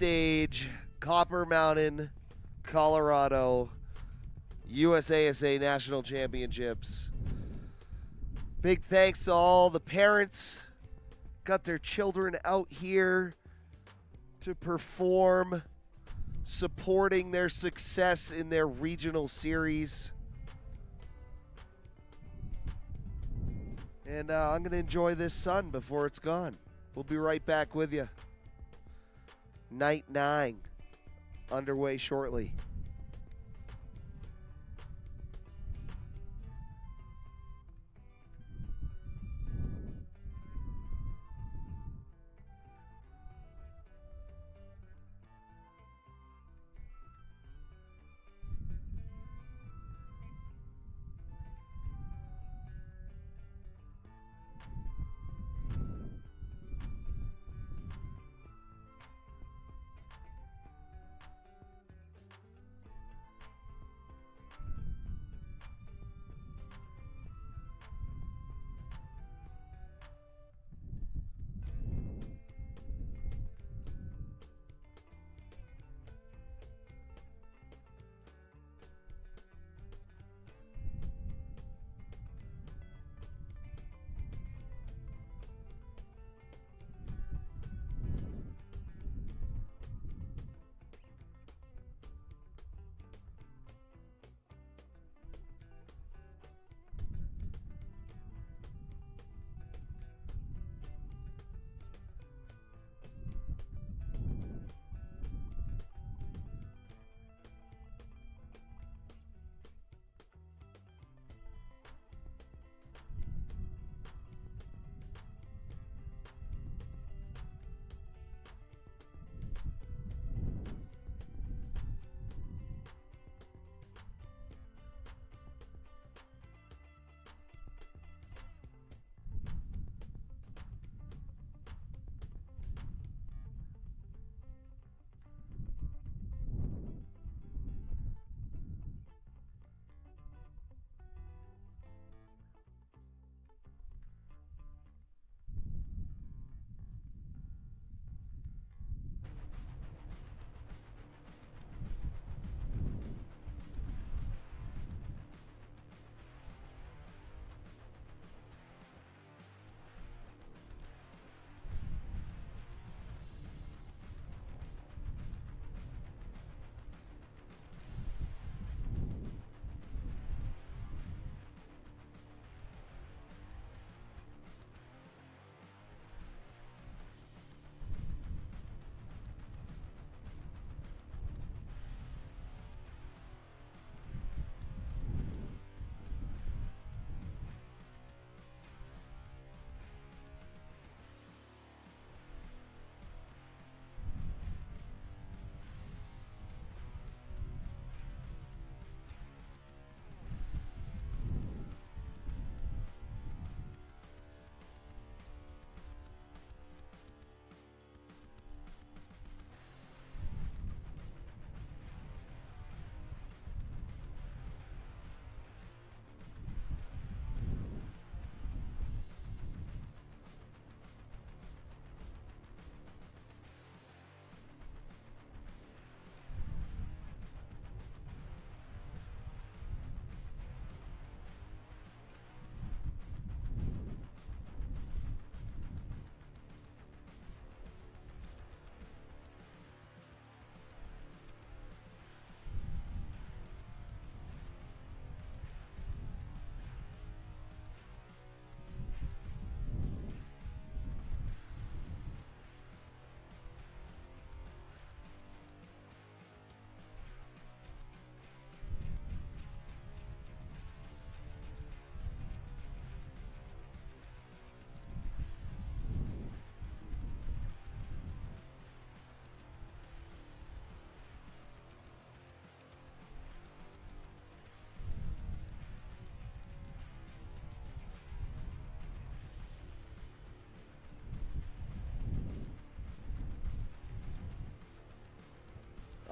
stage, Copper Mountain, Colorado, USASA National Championships. Big thanks to all the parents. Got their children out here to perform, supporting their success in their regional series. And I'm going to enjoy this sun before it's gone. We'll be right back with you. Night 9 underway shortly.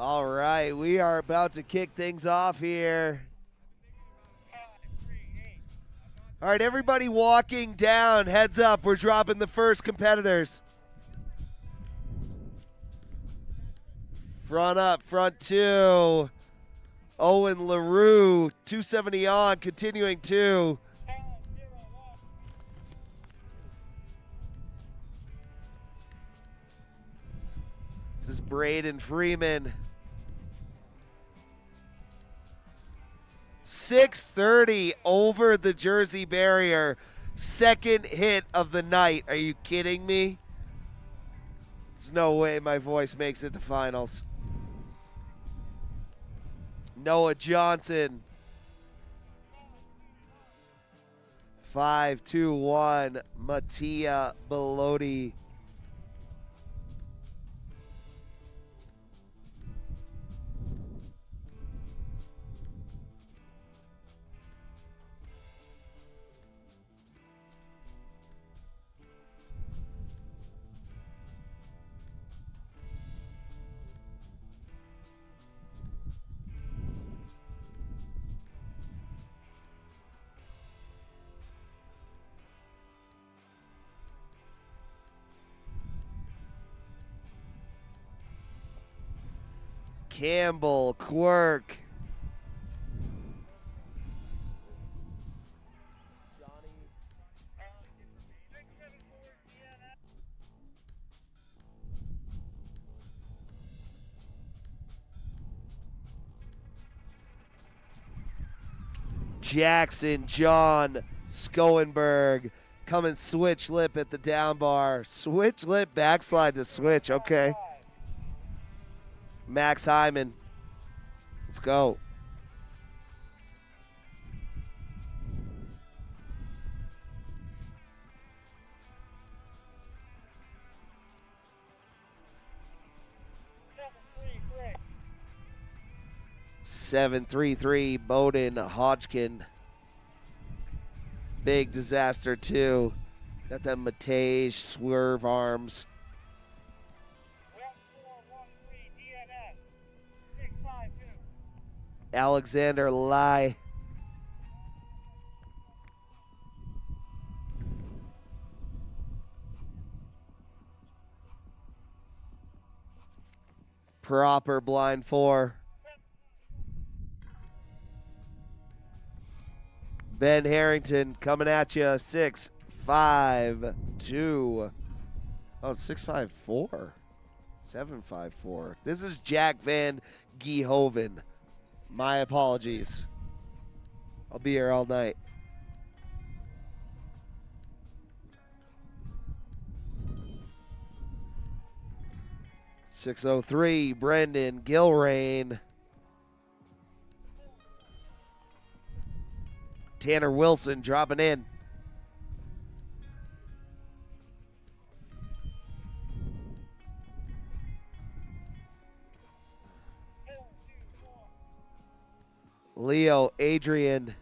All right, we are about to kick things off here. All right, everybody walking down, heads up, we're dropping the first competitors. Front up, front two. Owen LaRue, 270 on, continuing two. This is Braden Freeman. 630 over the Jersey barrier. Second hit of the night. Are you kidding me? There's no way my voice makes it to finals. Noah Johnson. 5-2-1. Mattia Bellotti. Campbell, Quirk. Jackson, John, Skoenberg. Coming switch lip at the down bar. Switch lip, backslide to switch. Okay. Max Hyman. Let's go. Seven, 3-3, Bowden, Hodgkin. Big disaster, too. Got them Matej swerve arms. Alexander Lai. Proper blind four. Ben Harrington coming at you. 6-5-2. Oh, 6-5-4. 7-5-4. This is Jack Van Gehoven. My apologies. I'll be here all night. .603, Brendan Gilrain. Tanner Wilson dropping in. Leo Adrian.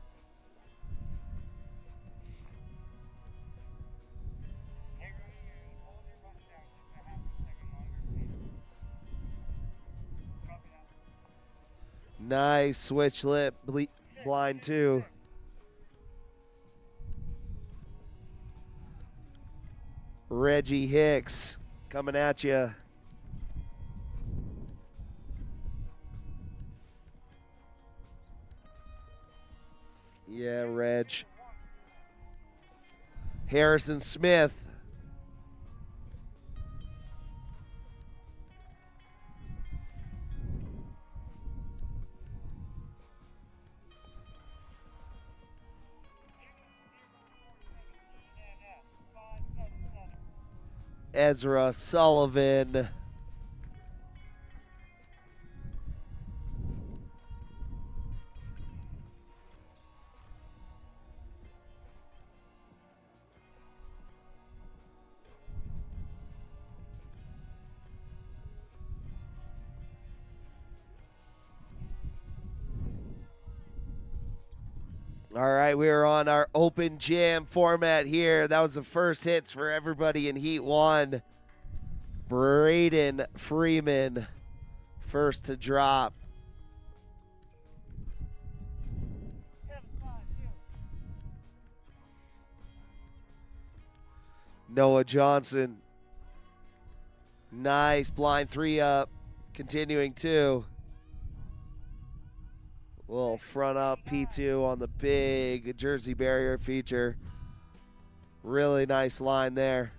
Nice switch lip, blind two. Reggie Hicks coming at you. Yeah, Reg. Harrison Smith. Ezra Sullivan. All right, we are on our open jam format here. That was the first hits for everybody in Heat 1. Braden Freeman, first to drop. Noah Johnson. Nice blind three up. Continuing two. Little front up P2 on the big Jersey barrier feature. Really nice line there.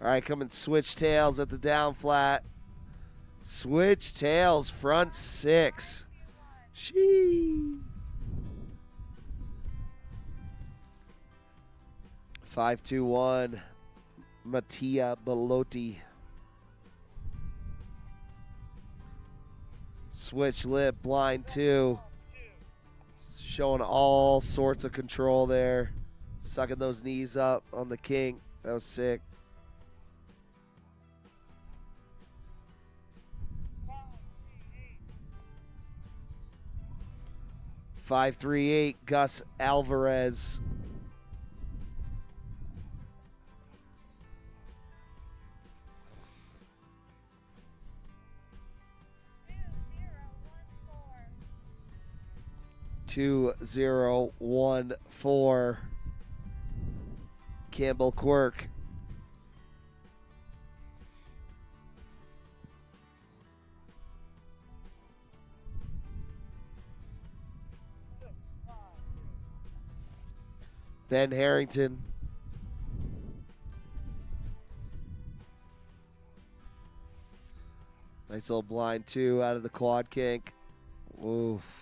All right, coming switch tails at the down flat. Switch tails front six. Shee. 5-2-1. Mattia Bellotti. Switch lip, blind two. Showing all sorts of control there. Sucking those knees up on the king. That was sick. Five, 3-8, Gus Alvarez. Two, 0, 1, 4. Campbell Quirk. Ben Harrington. Nice little blind two out of the quad kink. Oof.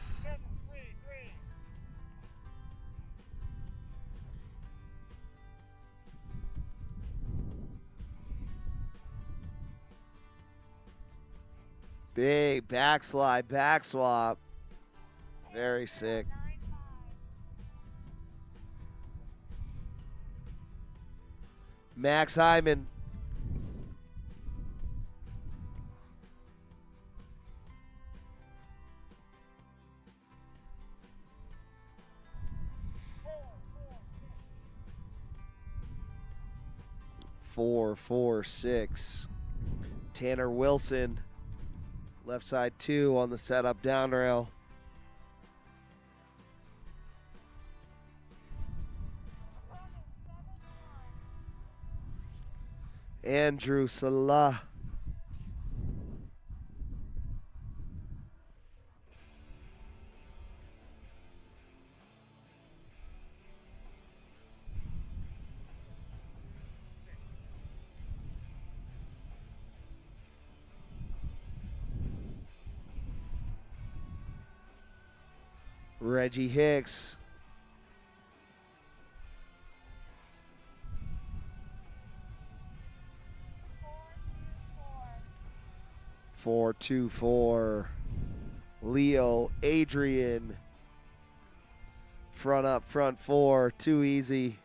Big backslide, back swap. Very sick. Max Hyman. Four, 4, 6. Tanner Wilson. Left side two on the setup down rail. Andrew Salah. Reggie Hicks. Four, 2, 4. Leo Adrian. Front up, front four. Too easy.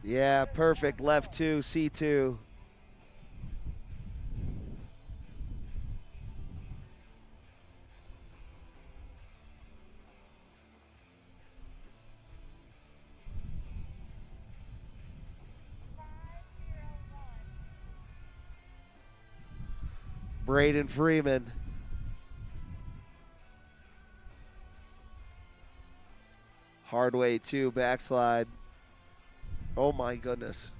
Yeah, perfect. Left two, C2. Braden Freeman. Hardway 2 backslide. Oh my goodness.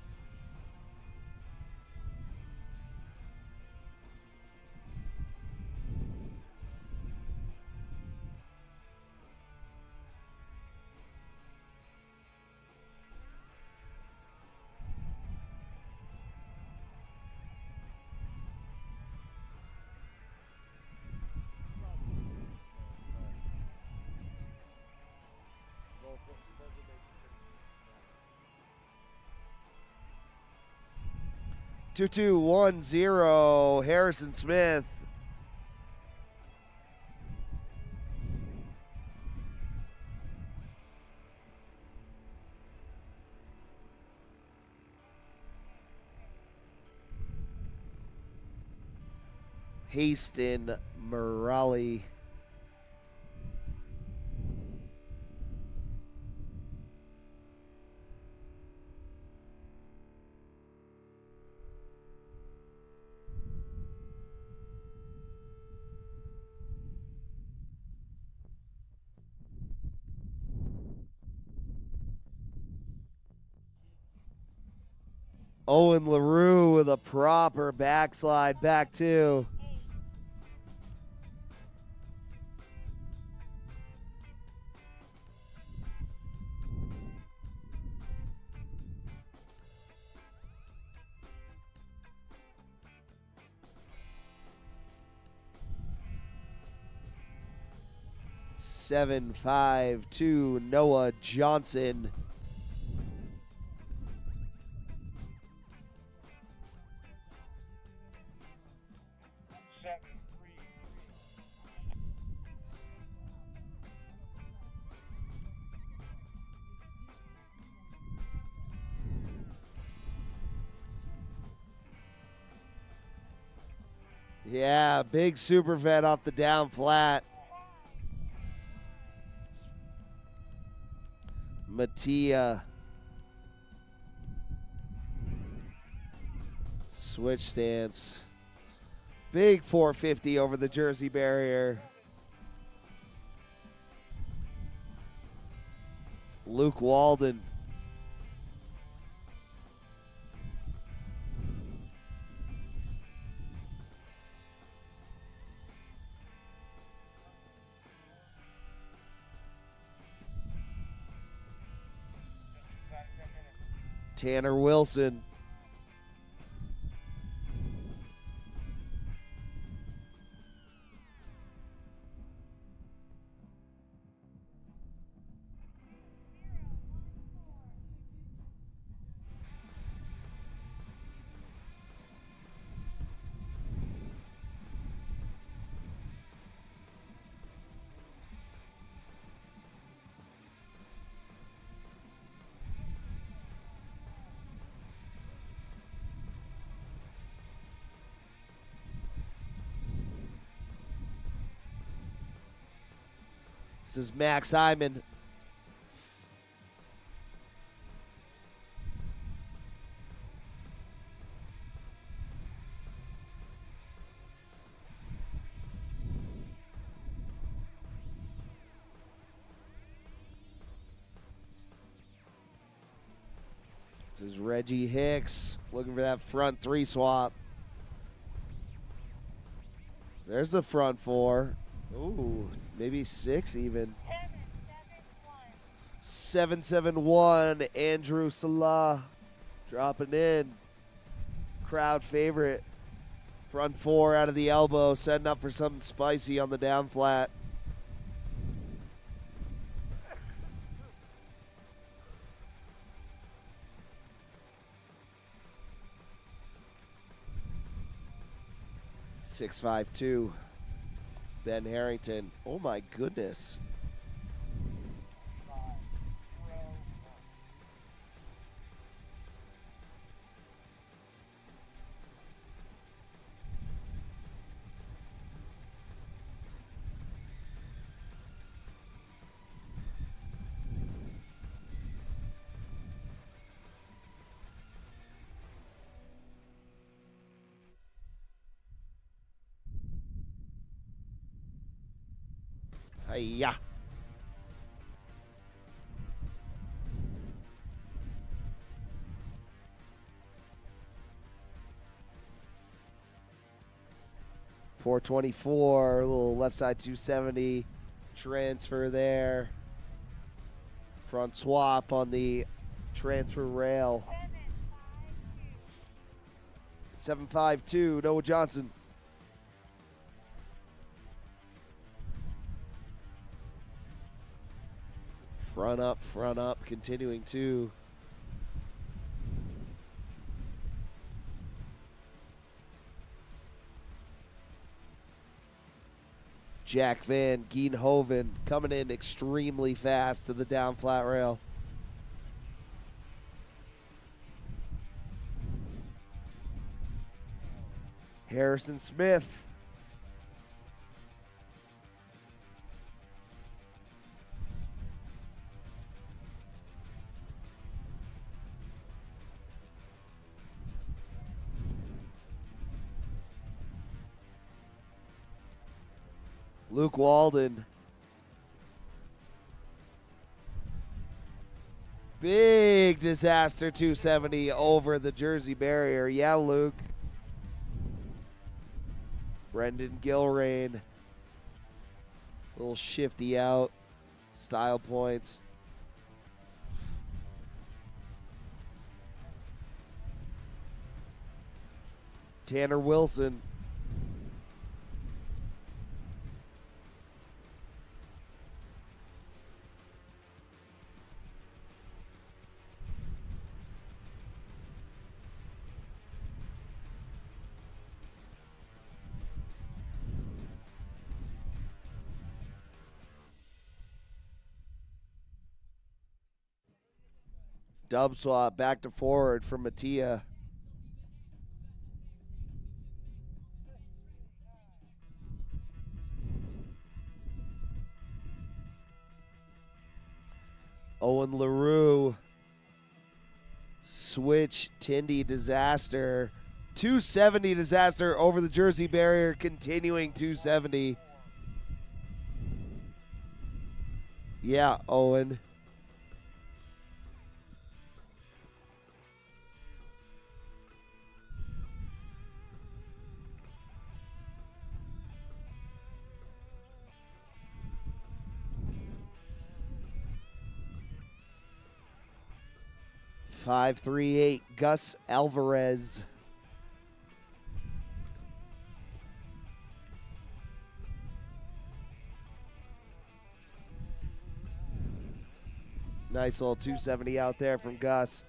Two, 2, 1, 0. Harrison Smith. Haston Morali. Owen LaRue with a proper backslide, back two. Seven, 5-2, Noah Johnson. Yeah, big super vet off the down flat. Mattia. Switch stance. Big 450 over the Jersey barrier. Luke Walden. Tanner Wilson. This is Max Hyman. This is Reggie Hicks looking for that front three swap. There's the front four. Ooh, maybe six even. 7-7-1, Andrew Salah dropping in. Crowd favorite. Front four out of the elbow, setting up for something spicy on the down flat. Six, 5-2. Ben Harrington. Oh my goodness. Hiya. .424, a little left side 270 transfer there. Front swap on the transfer rail. 7-5-2, Noah Johnson. Front up, continuing to. Jack Van Geenhoven coming in extremely fast to the down flat rail. Harrison Smith. Luke Walden. Big big disaster 270 over the Jersey barrier. Yeah, Luke. Brendan Gilrain. A little shifty out. Style points. Tanner Wilson. Dub swap back to forward from Mattia. Owen LaRue. Switch Tindy disaster. 270 disaster over the Jersey barrier, continuing 270. Yeah, Owen. .538 Gus Alvarez. Nice little 270 out there from Gus.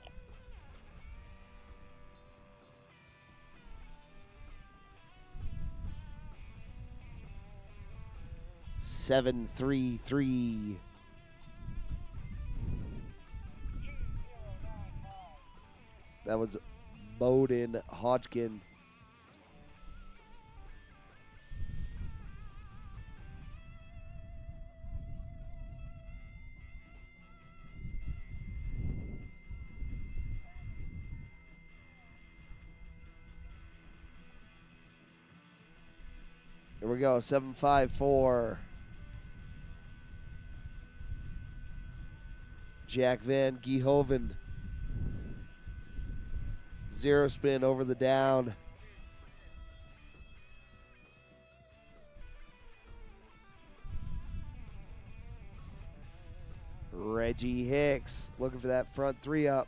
.733. That was Bowden Hodgkin. Here we go, 754. Jack Van Gehoven. Zero spin over the down. Reggie Hicks looking for that front three up.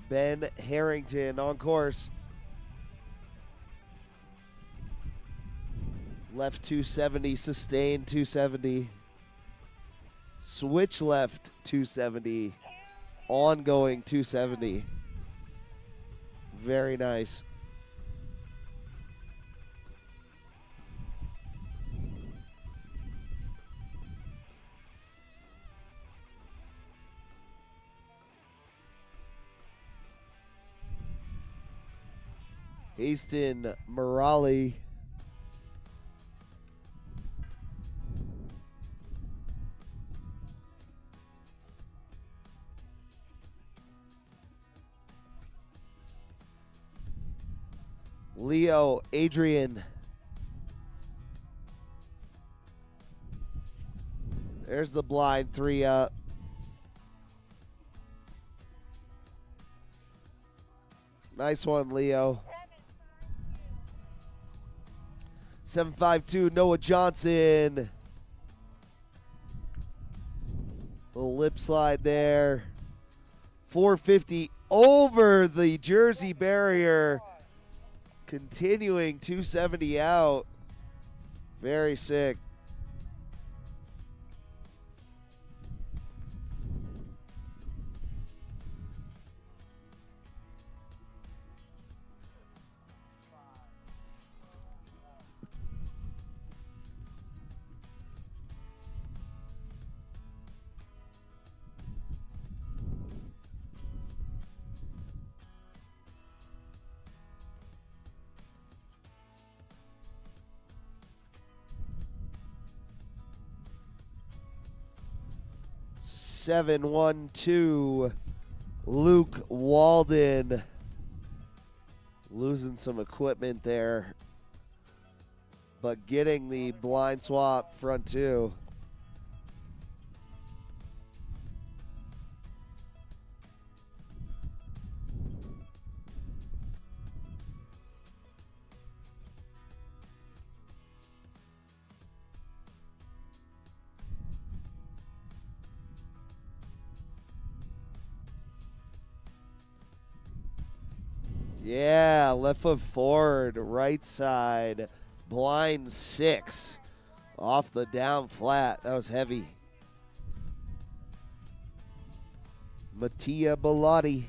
Ben Harrington on course. Left 270, sustained 270. Switch left 270, ongoing 270. Very nice. Easton Morali. Leo Adrian. There's the blind three up. Nice one, Leo. 752, Noah Johnson. Little lip slide there. 450 over the Jersey barrier. Continuing 270 out. Very sick. Seven, 1, 2. Luke Walden. Losing some equipment there, but getting the blind swap front two. Yeah, left foot forward, right side, blind 6 off the down flat. That was heavy. Mattia Bellotti.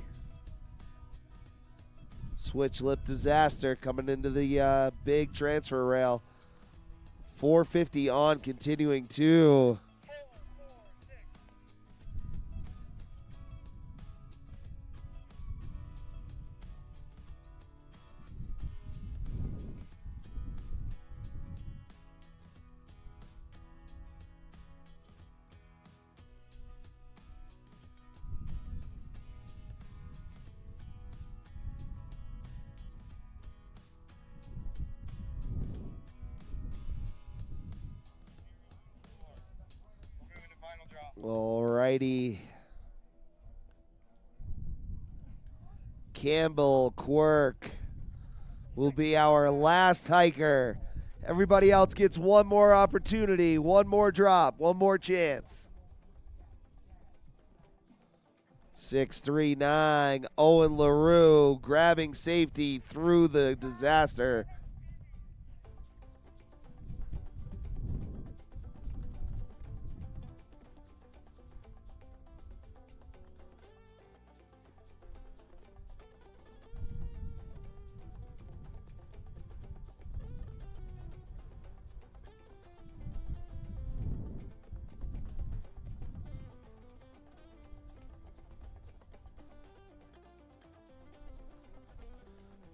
Switch lip disaster coming into the big transfer rail. 450 on, continuing to. Alrighty. Campbell Quirk will be our last hiker. Everybody else gets one more opportunity, one more drop, one more chance. 639, Owen LaRue grabbing safety through the disaster.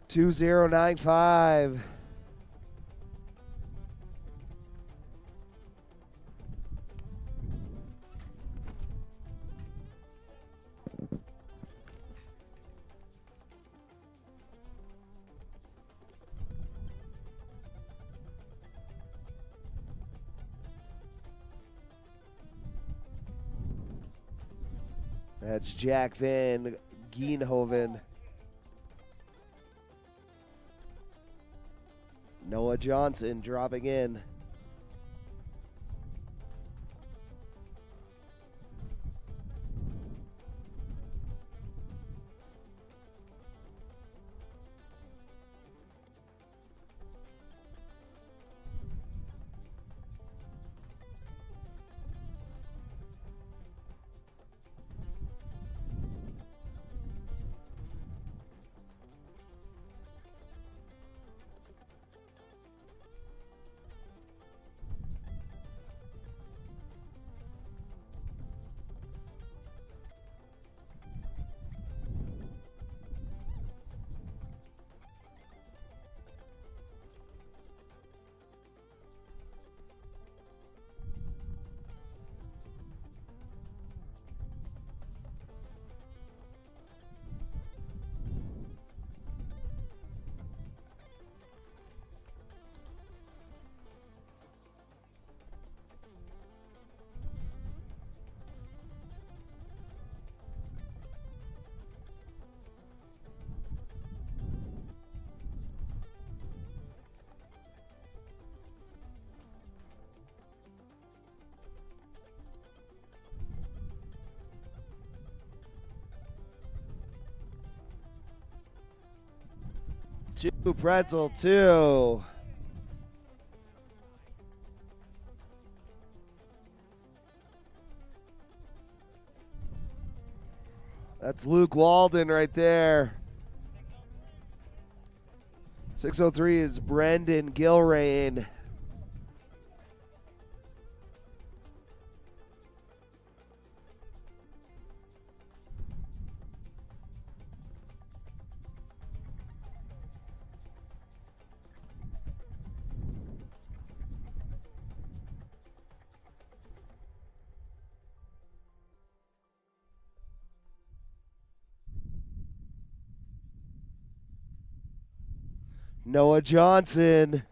$2095. That's Jack Van Geenhoven. Noah Johnson dropping in. Two pretzel, two. That's Luke Walden right there. 603 is Brendan Gilrain. Noah Johnson.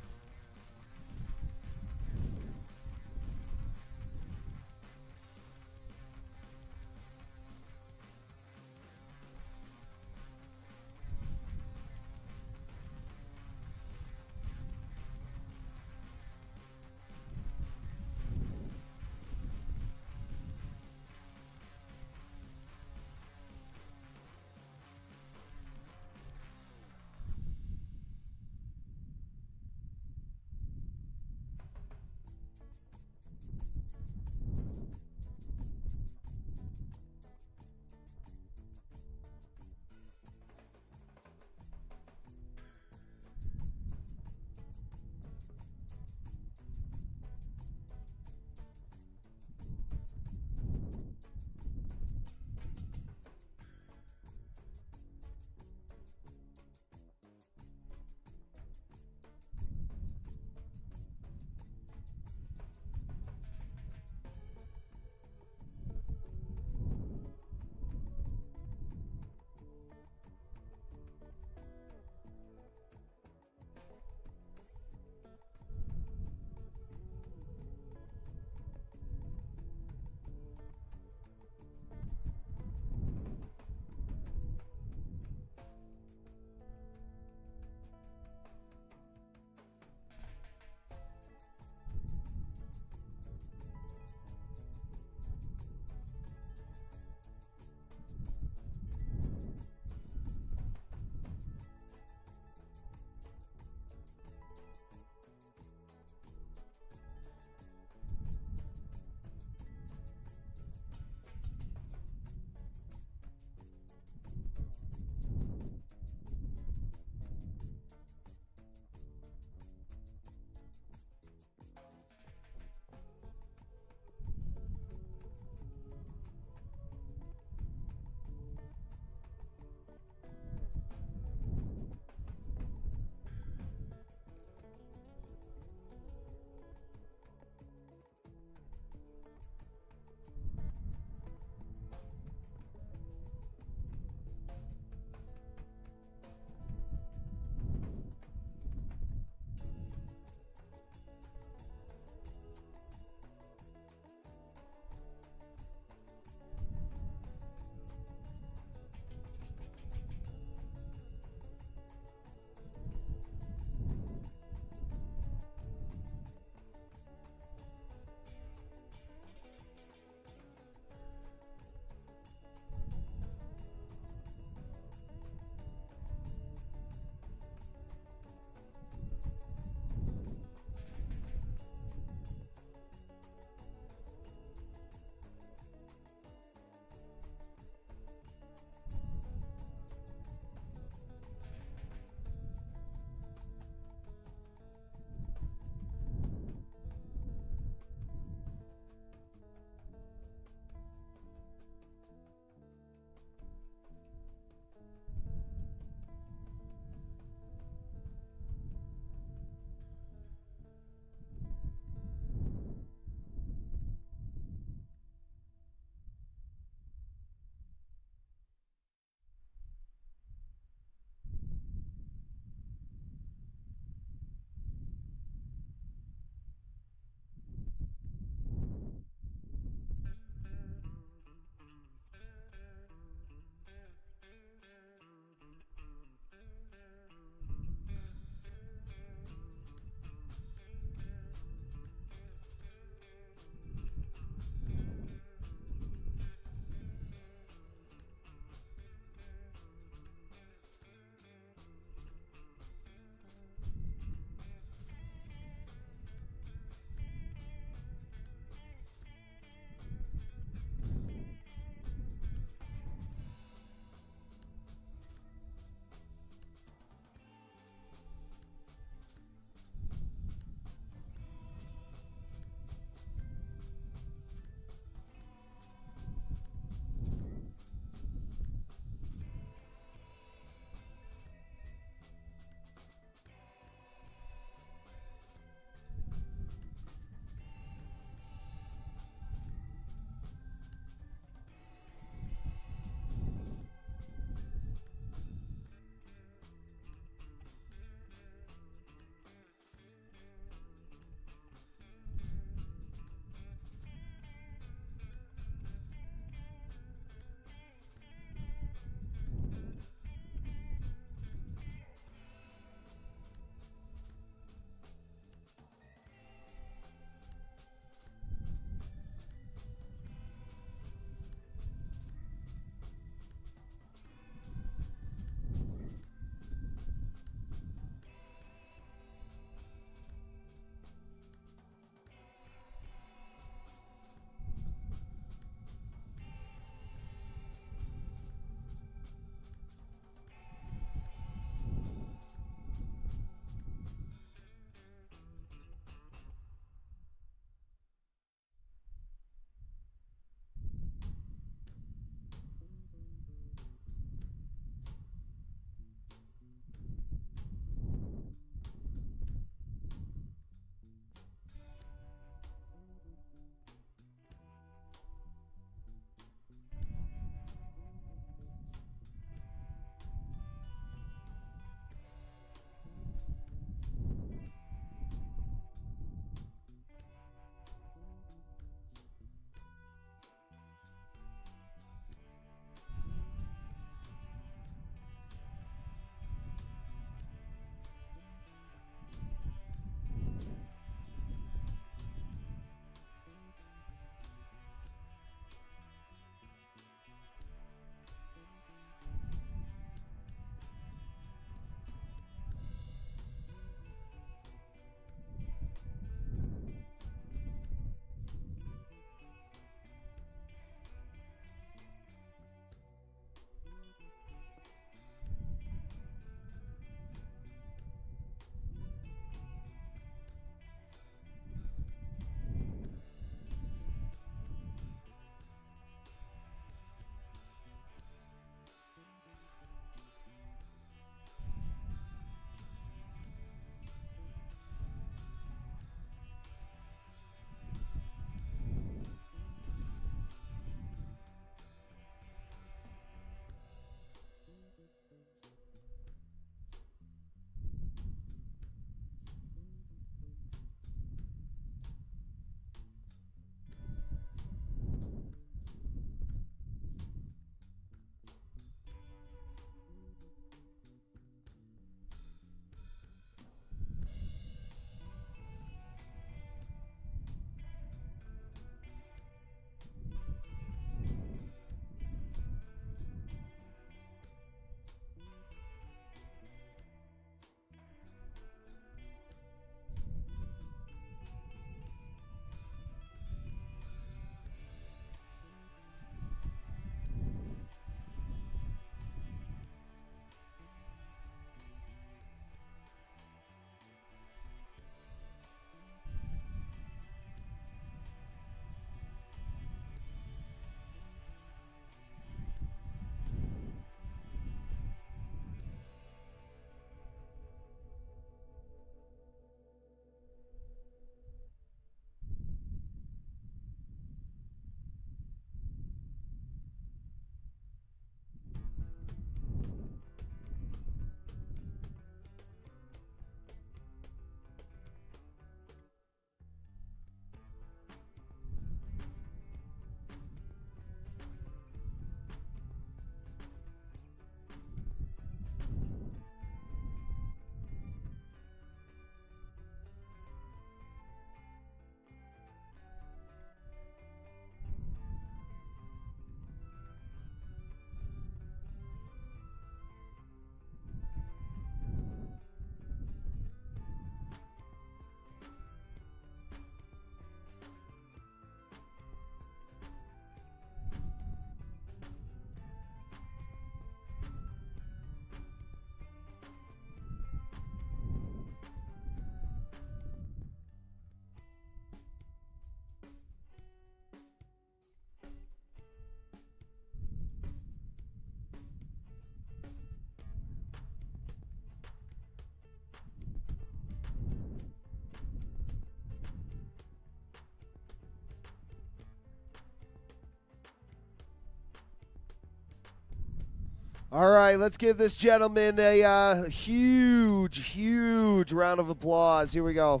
All right, let's give this gentleman a huge round of applause. Here we go.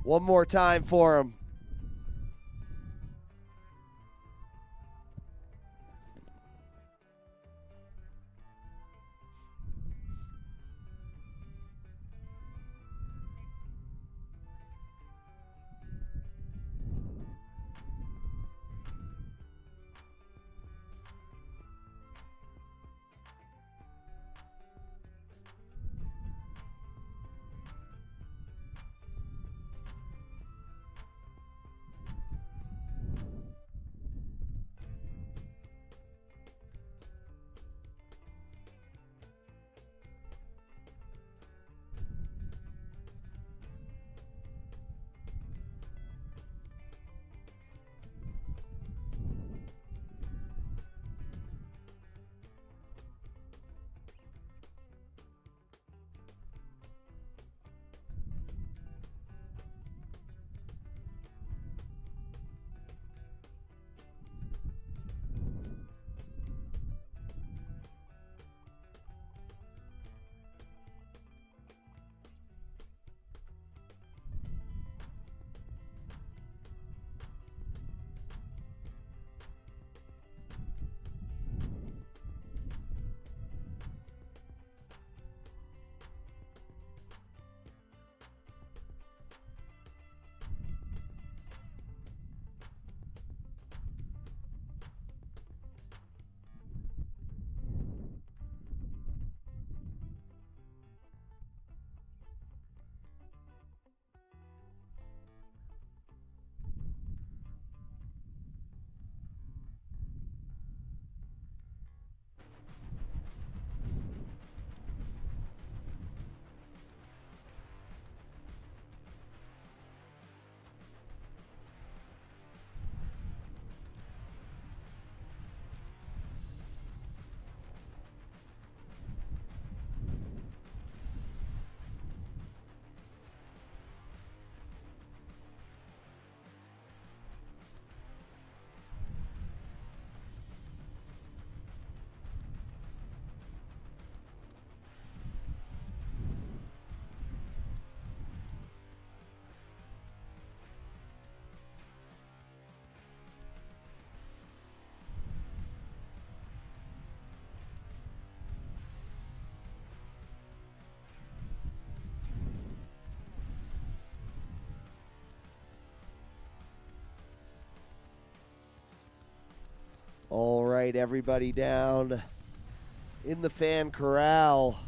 One more time for him. All right, everybody down in the fan corral.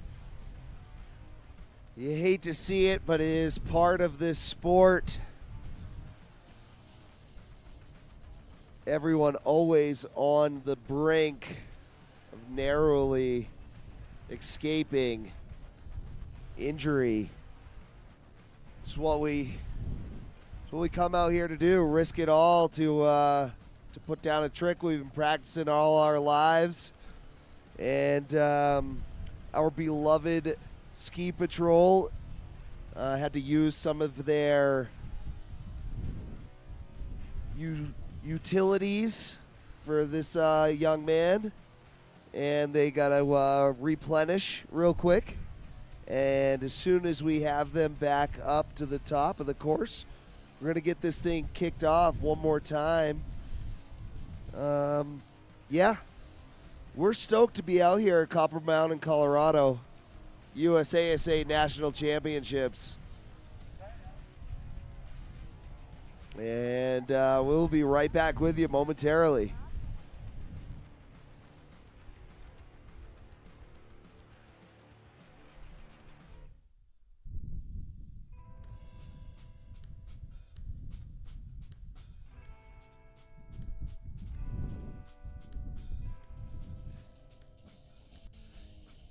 You hate to see it, but it is part of this sport. Everyone always on the brink of narrowly escaping injury. It's what we come out here to do. Risk it all to put down a trick we've been practicing all our lives. And our beloved ski patrol had to use some of their utilities for this young man, and they got to replenish real quick. And as soon as we have them back up to the top of the course, we're going to get this thing kicked off one more time. Yeah, we're stoked to be out here at Copper Mountain, Colorado, USASA National Championships. And we'll be right back with you momentarily.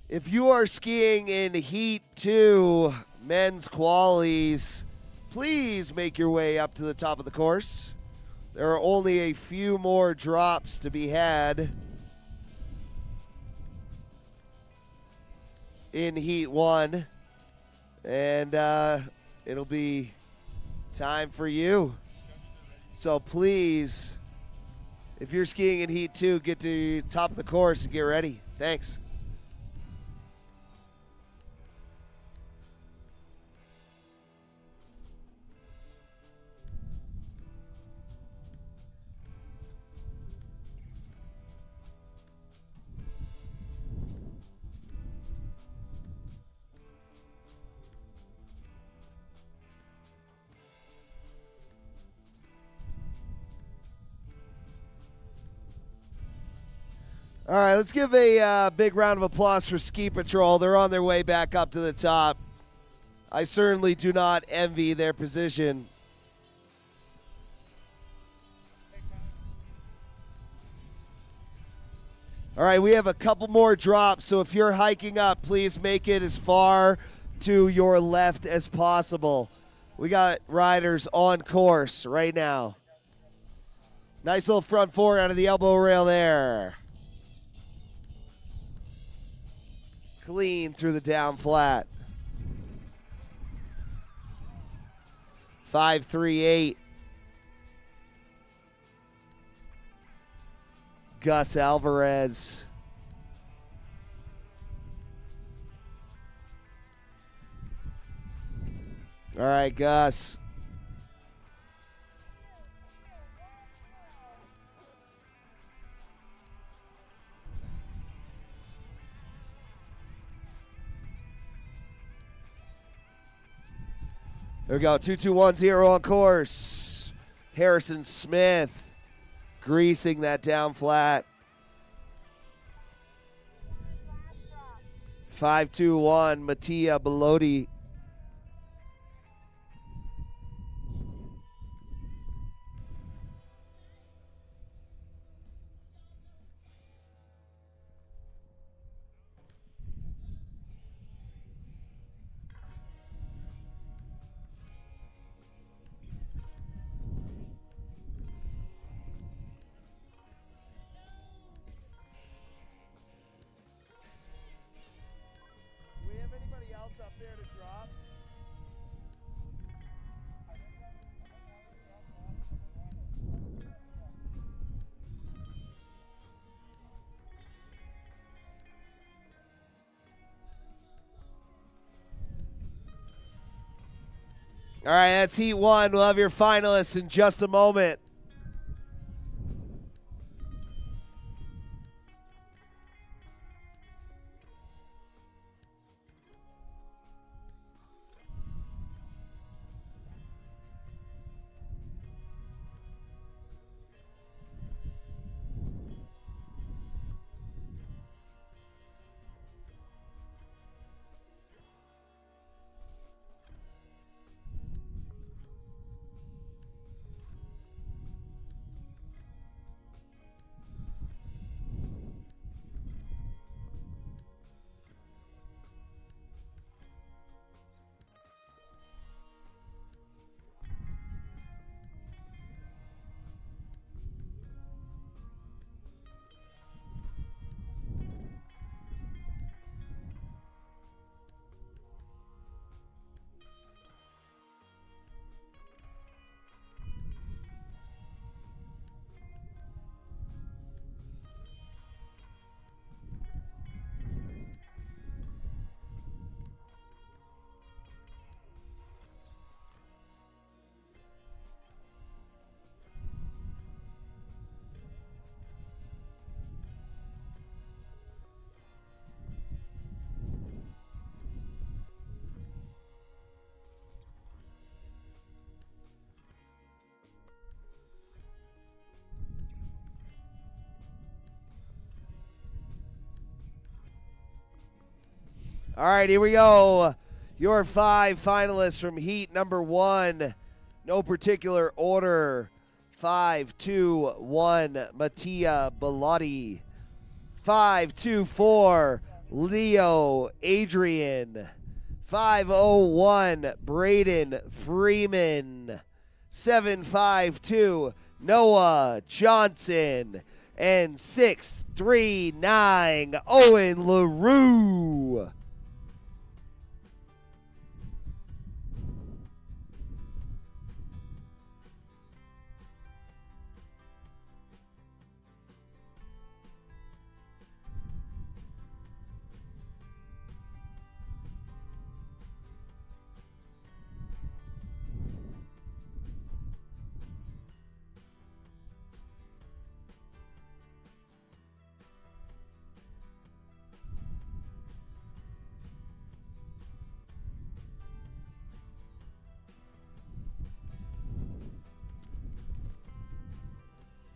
If you are skiing in Heat 2 men's qualies, please make your way up to the top of the course. There are only a few more drops to be had. in Heat 1. And it'll be time for you. So please, if you're skiing in Heat 2, get to the top of the course and get ready. Thanks. All right, let's give a big round of applause for Ski Patrol. They're on their way back up to the top. I certainly do not envy their position. All right, we have a couple more drops, so if you're hiking up, please make it as far to your left as possible. We got riders on course right now. Nice little front four out of the elbow rail there. Clean through the down flat. 5.38. Gus Alvarez. All right, Gus. There we go, 2-2-1-0 on course. Harrison Smith greasing that down flat. 5-2-1, Mattia Bellotti. Up there to drop. All right, that's Heat 1. We'll have your finalists in just a moment. All right, here we go. Your 5 finalists from Heat number 1. No particular order. 5-2-1, Mattia Bellotti. 5-2-4, Leo Adrian. 5-0-1, Braden Freeman. 7-5-2, Noah Johnson. And 6-3-9, Owen LaRue.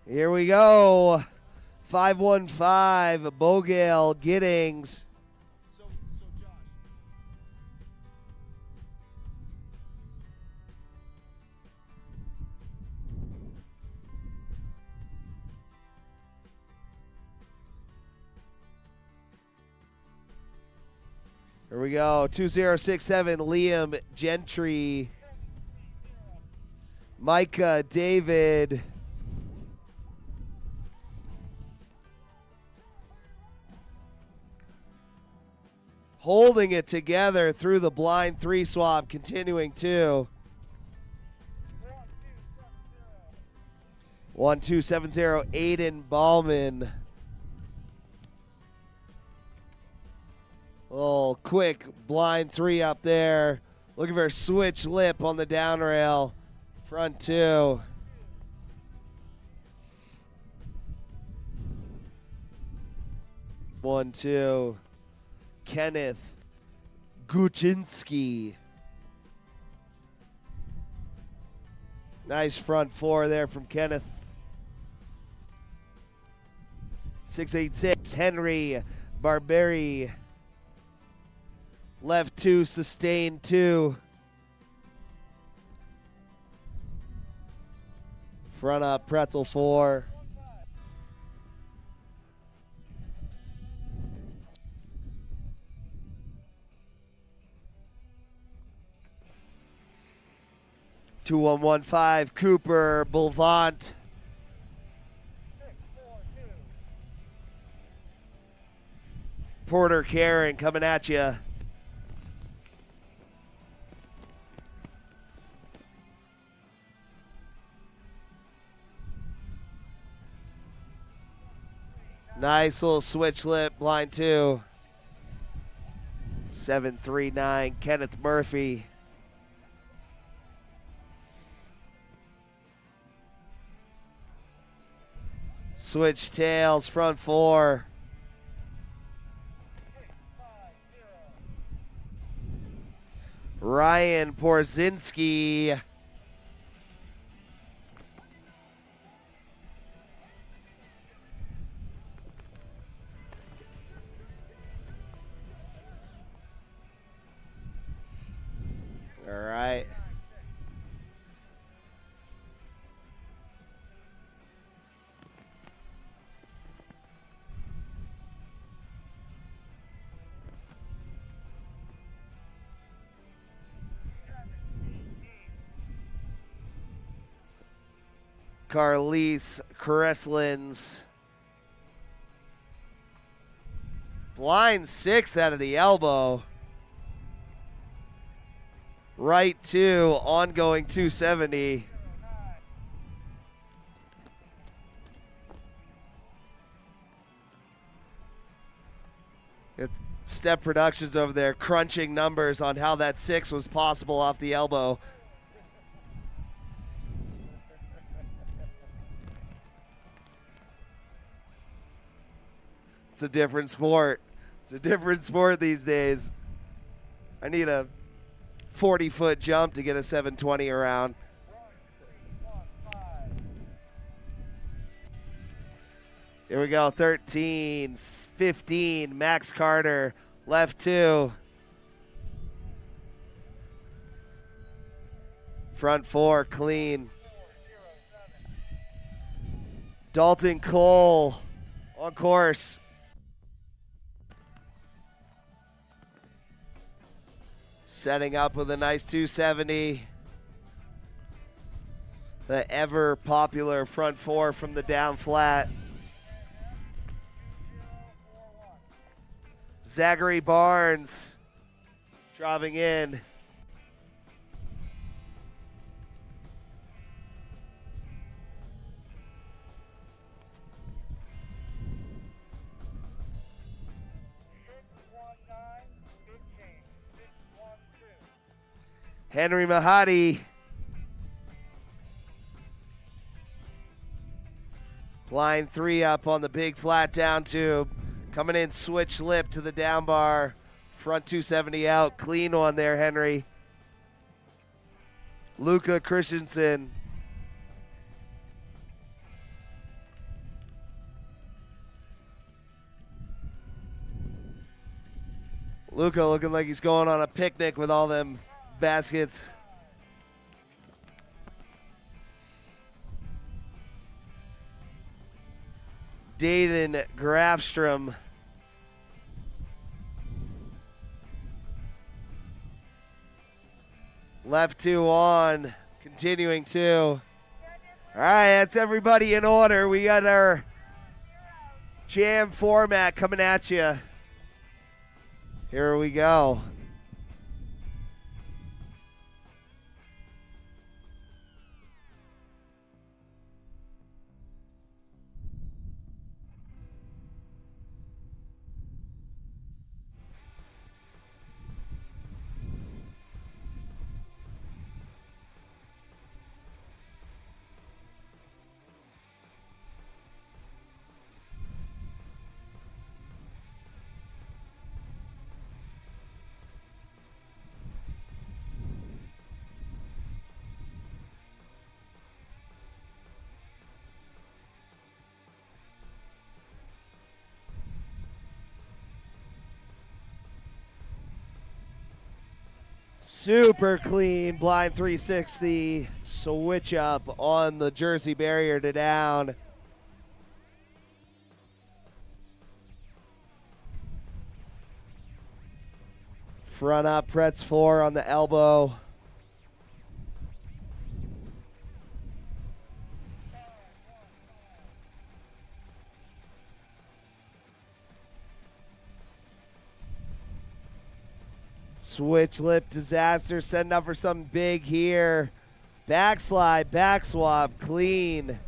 Here we go. 515, Bogale Giddings. Here we go. 2067, Liam Gentry. Micah David. Holding it together through the blind 3 swap, continuing 2. 1270, Aiden Ballman. Little quick blind 3 up there. Looking for a switch lip on the down rail. Front 2. One, 2. Kenneth Guchinski. Nice front 4 there from Kenneth. 686, Henry Barberi. Left 2, sustained 2. Front up, pretzel 4. Two, 115, Cooper Boulevant. Porter Karen coming at you. Nice little switch lip, line 2. 739, Kenneth Murphy. Switch tails, front 4. Ryan Porzinski. All right. Carlise Cresslins. Blind 6 out of the elbow. Right 2, ongoing 270. Step Productions over there crunching numbers on how that 6 was possible off the elbow. It's a different sport. It's a different sport these days. I need a 40-foot jump to get a 720 around. Here we go, 13, 15, Max Carter, left 2. Front 4, clean. Dalton Cole on course. Setting up with a nice 270. The ever popular front 4 from the down flat. Zachary Barnes driving in. Henry Mahadi. Blind 3 up on the big flat down tube. Coming in, switch lip to the down bar. Front 270 out. Clean one there, Henry. Luca Christensen. Luca looking like he's going on a picnic with all them baskets. Dayton Grafstrom. Left 2 on, continuing 2. All right, that's everybody in order. We got our jam format coming at you. Here we go. Super clean blind 360 switch up on the jersey barrier to down. Front up, Pretz 4 on the elbow. Switch lip disaster, setting up for something big here. Backslide, back swap, clean.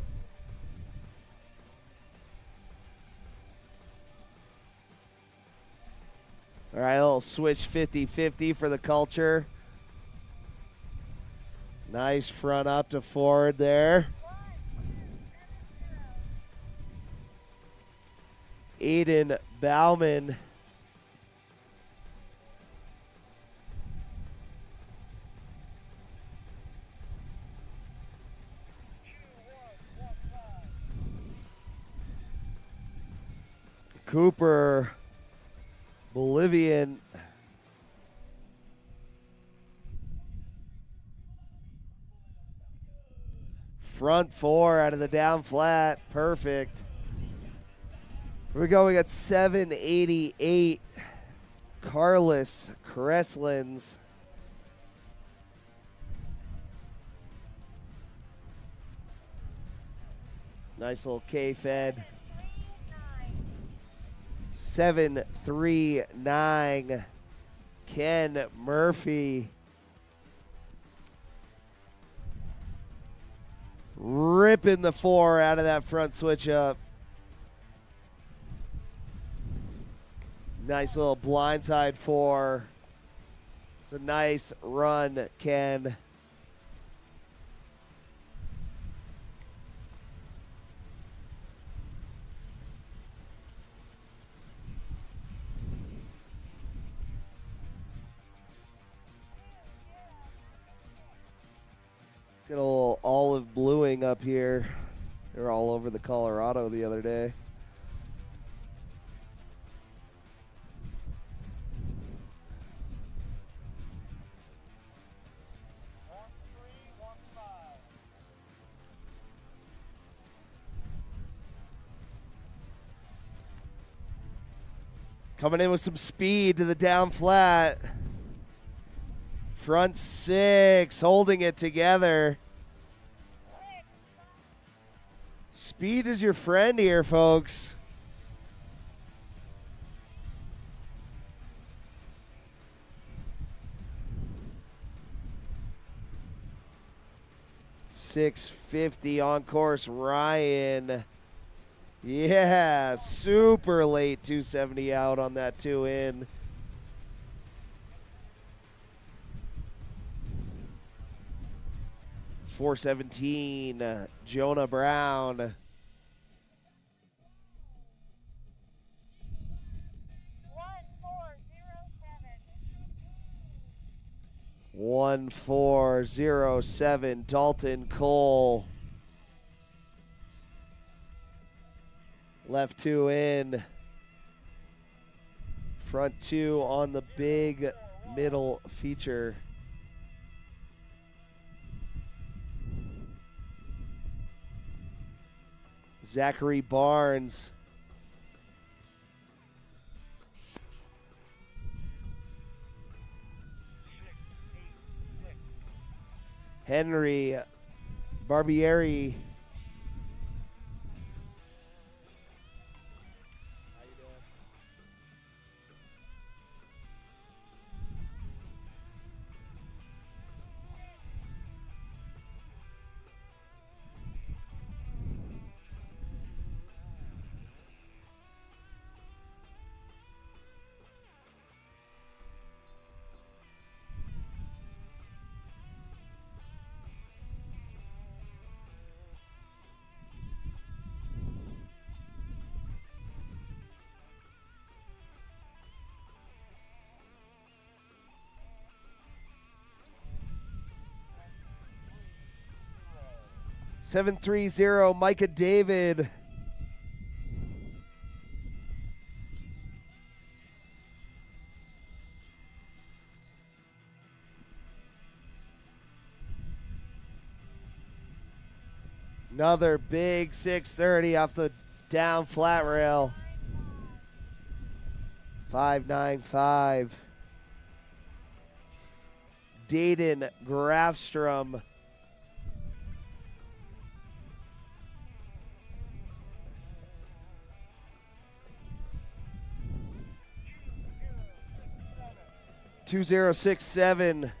All right, a little switch 50-50 for the culture. Nice front up to forward there. Aiden Bauman. Cooper, Bolivian. Front 4 out of the down flat. Perfect. Here we go. We got 788. Carlos Cresslins. Nice little K-fed. 739. Ken Murphy. Ripping the 4 out of that front switch up. Nice little blindside 4. It's a nice run, Ken. Get a little olive bluing up here. They were all over the Colorado the other day. Coming in with some speed to the down flat. Front 6, holding it together. Speed is your friend here, folks. .650 on course, Ryan. Yeah, super late 270 out on that 2 in. .417, Jonah Brown. 1407, Dalton Cole. Left 2 in. Front two on the big middle feature. Zachary Barnes. Henry Barbieri. 730, Micah David. Another big 630 off the down flat rail. 595. Dayton Grafstrom. $2067.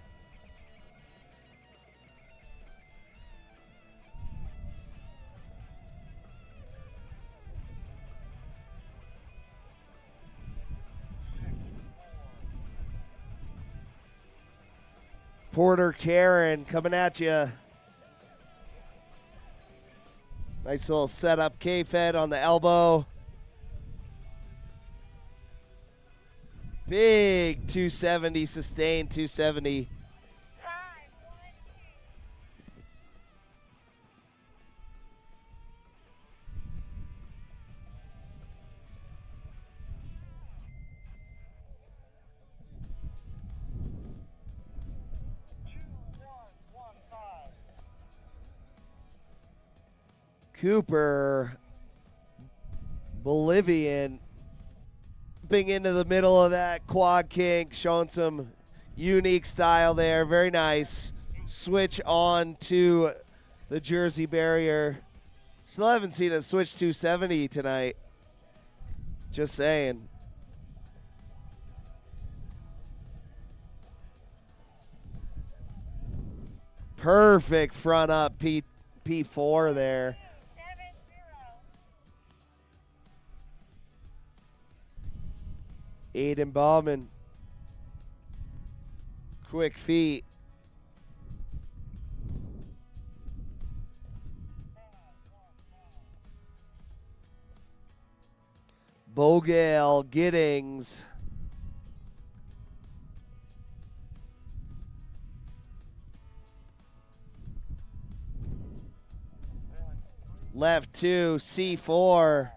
Porter Karen coming at you. Nice little setup K-Fed on the elbow. Big 270, sustained 270. Cooper, Bolivian, jumping into the middle of that quad kink, showing some unique style there. Very nice. Switch on to the Jersey barrier. Still haven't seen a switch 270 tonight. Just saying. Perfect front up P4 there. Aiden Bauman. Quick feet. Bogale Giddings. Left 2, C4.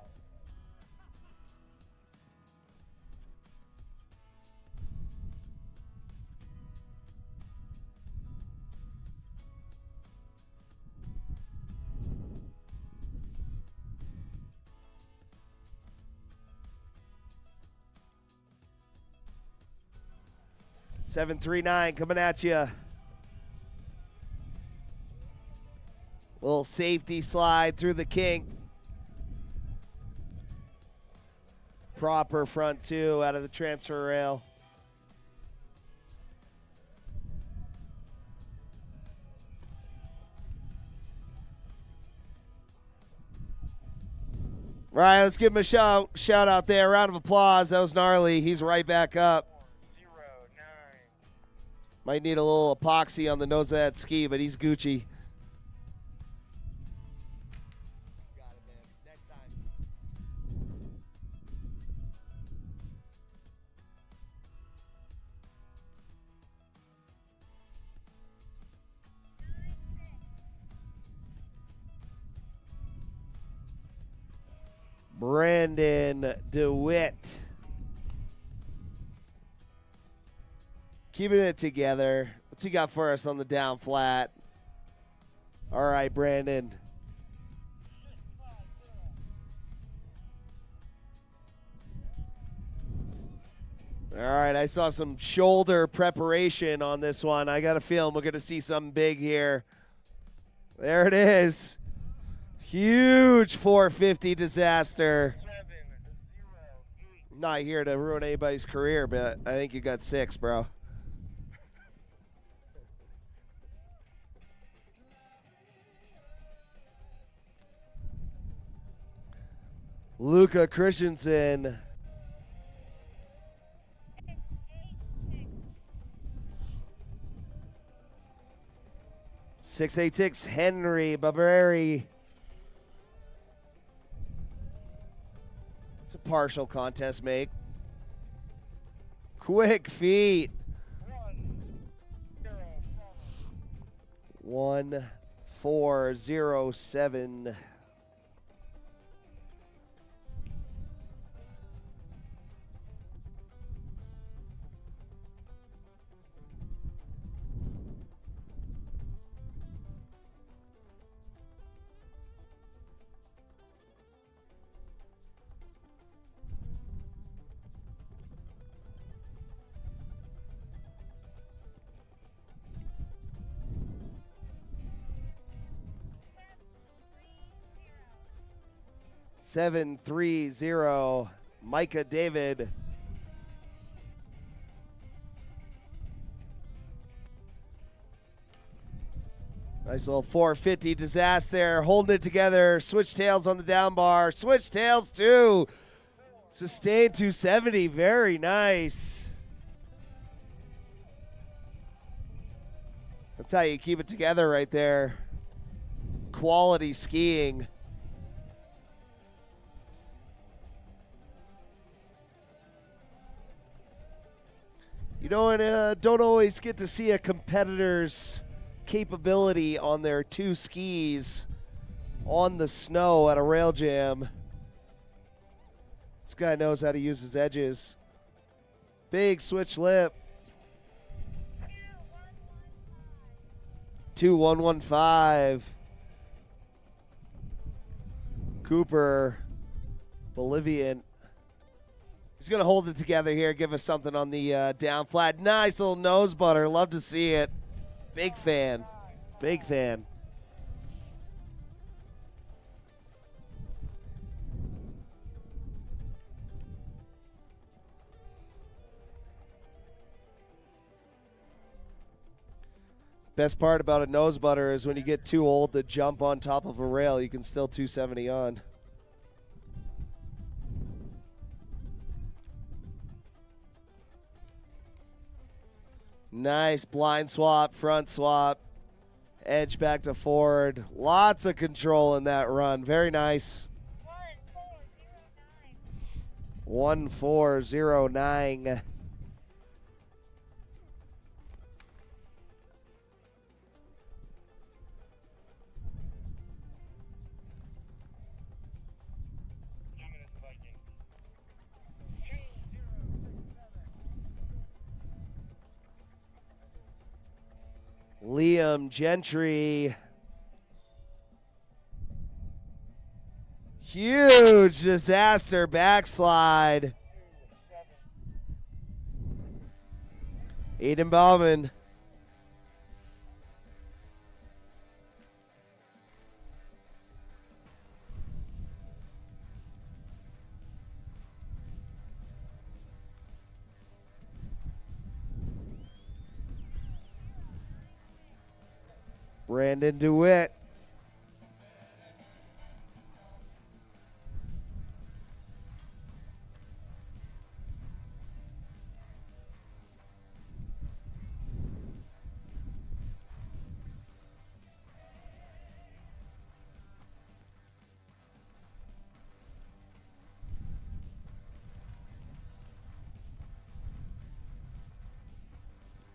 Seven, 3-9 coming at you. Little safety slide through the kink. Proper front 2 out of the transfer rail. Right, let's give him a shout out there. Round of applause. That was gnarly. He's right back up. Might need a little epoxy on the nose of that ski, but he's Gucci. Got it, man. Next time. Brandon DeWitt. Keeping it together. What's he got for us on the down flat? All right, Brandon. All right, I saw some shoulder preparation on this one. I got a feeling we're going to see something big here. There it is. Huge 450 disaster. I'm not here to ruin anybody's career, but I think you got 6, bro. Luca Christensen. 686 Henry Barbieri. It's a partial contest make. Quick feet. 1407. Seven, 3-0, Micah David. Nice little 450 disaster there, holding it together. Switch tails on the down bar. Switch tails too. Sustained 270, very nice. That's how you keep it together right there. Quality skiing. You don't always get to see a competitor's capability on their 2 skis on the snow at a rail jam. This guy knows how to use his edges. Big switch lip. 2-1-1-5. Cooper, Bolivian. He's going to hold it together here, give us something on the down flat. Nice little nose butter. Love to see it. Big fan. Big fan. Best part about a nose butter is when you get too old to jump on top of a rail, you can still 270 on. Nice blind swap, front swap, edge back to forward. Lots of control in that run. Very nice. 1409. Liam Gentry. Huge disaster backslide. Eden Bauman. Brandon DeWitt.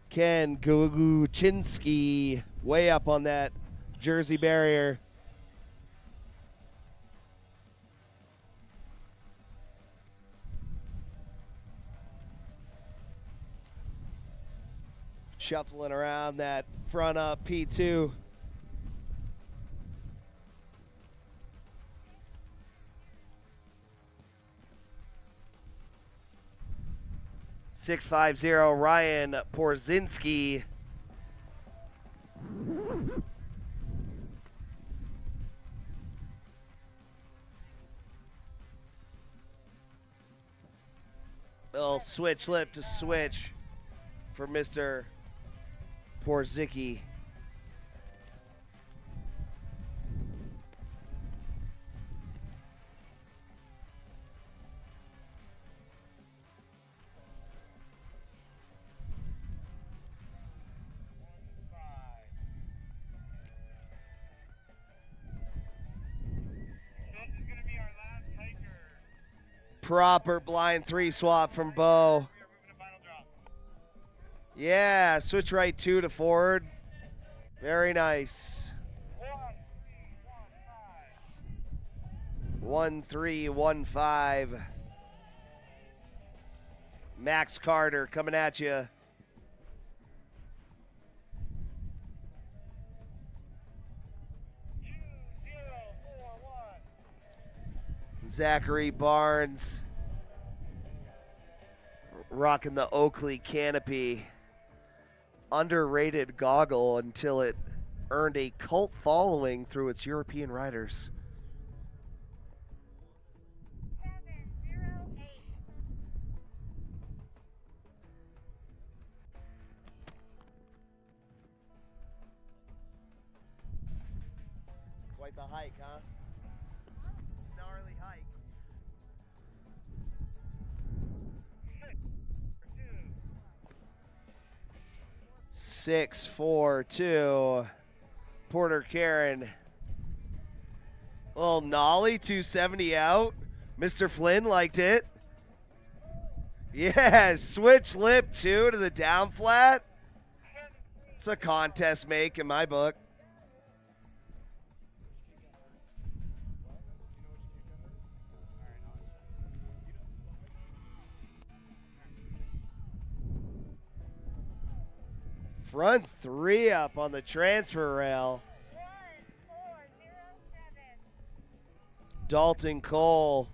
Ken Guguchinski way up on that Jersey barrier. Shuffling around that front up P2. .650 Ryan Porzinski. Little switch lip to switch for Mr. Porzinski. Proper blind 3 swap from Bo. Yeah, switch right 2 to forward. Very nice. 1-3-1-5. Max Carter coming at you. Zachary Barnes rocking the Oakley canopy. Underrated goggle until it earned a cult following through its European riders. Quite the hike, huh? Gnarly hike. 6-4-2. Porter Karen. Little nollie, 270 out. Mr. Flynn liked it. Yeah, switch lip 2 to the down flat. It's a contest make in my book. Front 3 up on the transfer rail. 1407. Dalton Cole.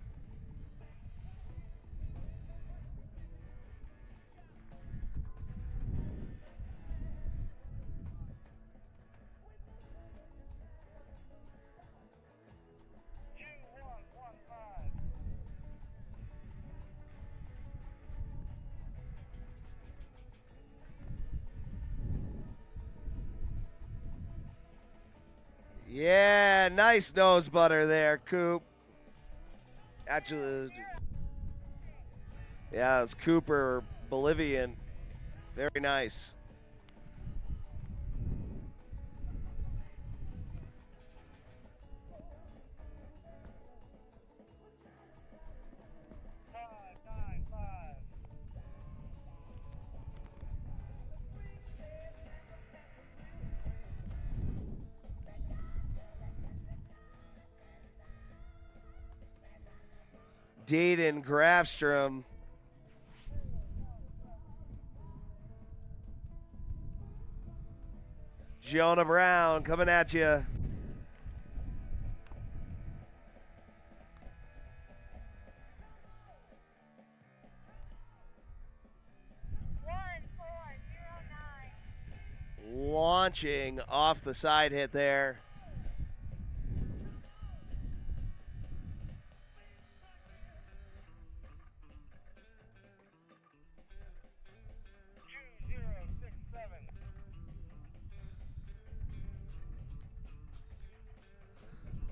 Yeah, nice nose butter there, Coop. Actually, yeah, it was Cooper, Bolivian. Very nice. Dayton Grafstrom. Jonah Brown coming at you. Launching off the side hit there.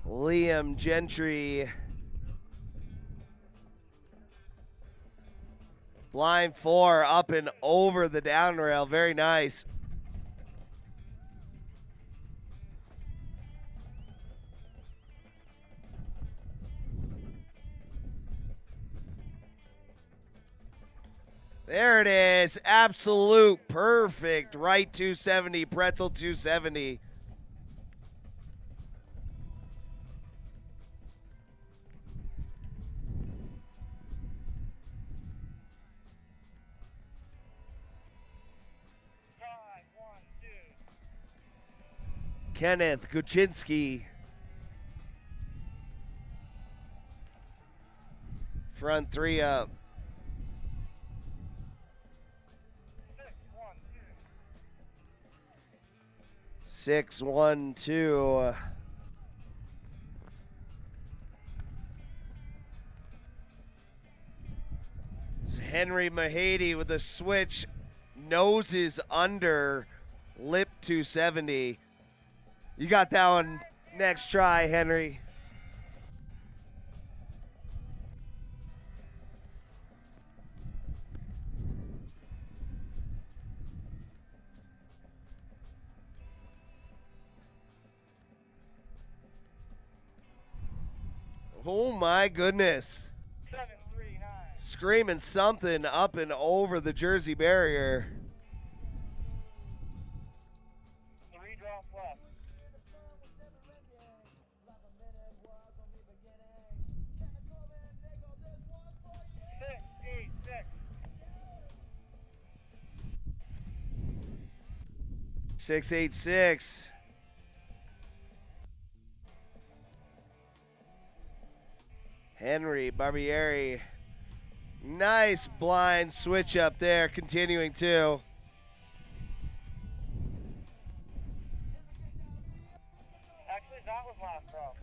Liam Gentry. Blind 4 up and over the down rail. Very nice. There it is. Absolute perfect. Right 270, pretzel 270. Kenneth Guczynski. Front three up. 6-1-2. It's Henry Mahady with a switch. Noses under. Lip 270. You got that one. Next try, Henry. Oh my goodness. 7-3-9. Screaming something up and over the Jersey barrier. 3 drops left. 6-8-6. 6-8-6. Henry Barbieri. Nice blind switch up there, continuing to. Actually, that was last throw.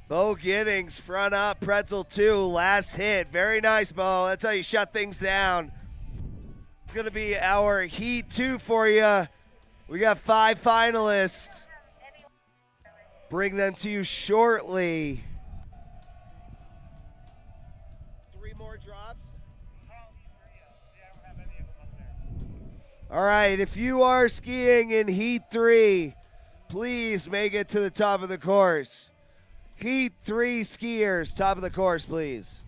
Bo Giddings, front up, pretzel 2, last hit. Very nice, Bo. That's how you shut things down. It's going to be our Heat 2 for you. We got 5 finalists. Bring them to you shortly. 3 more drops. Yeah, I don't have any of them up there. All right, if you are skiing in Heat 3, please make it to the top of the course. Heat 3 skiers, top of the course, please.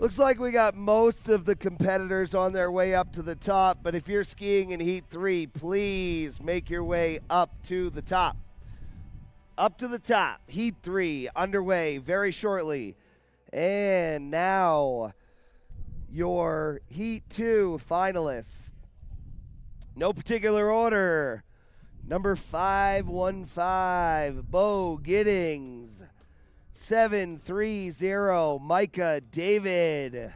Looks like we got most of the competitors on their way up to the top, but if you're skiing in Heat 3, please make your way up to the top. Up to the top. Heat 3 underway very shortly. And now your Heat 2 finalists. No particular order. Number 515, Bo Giddings. 730, Micah David.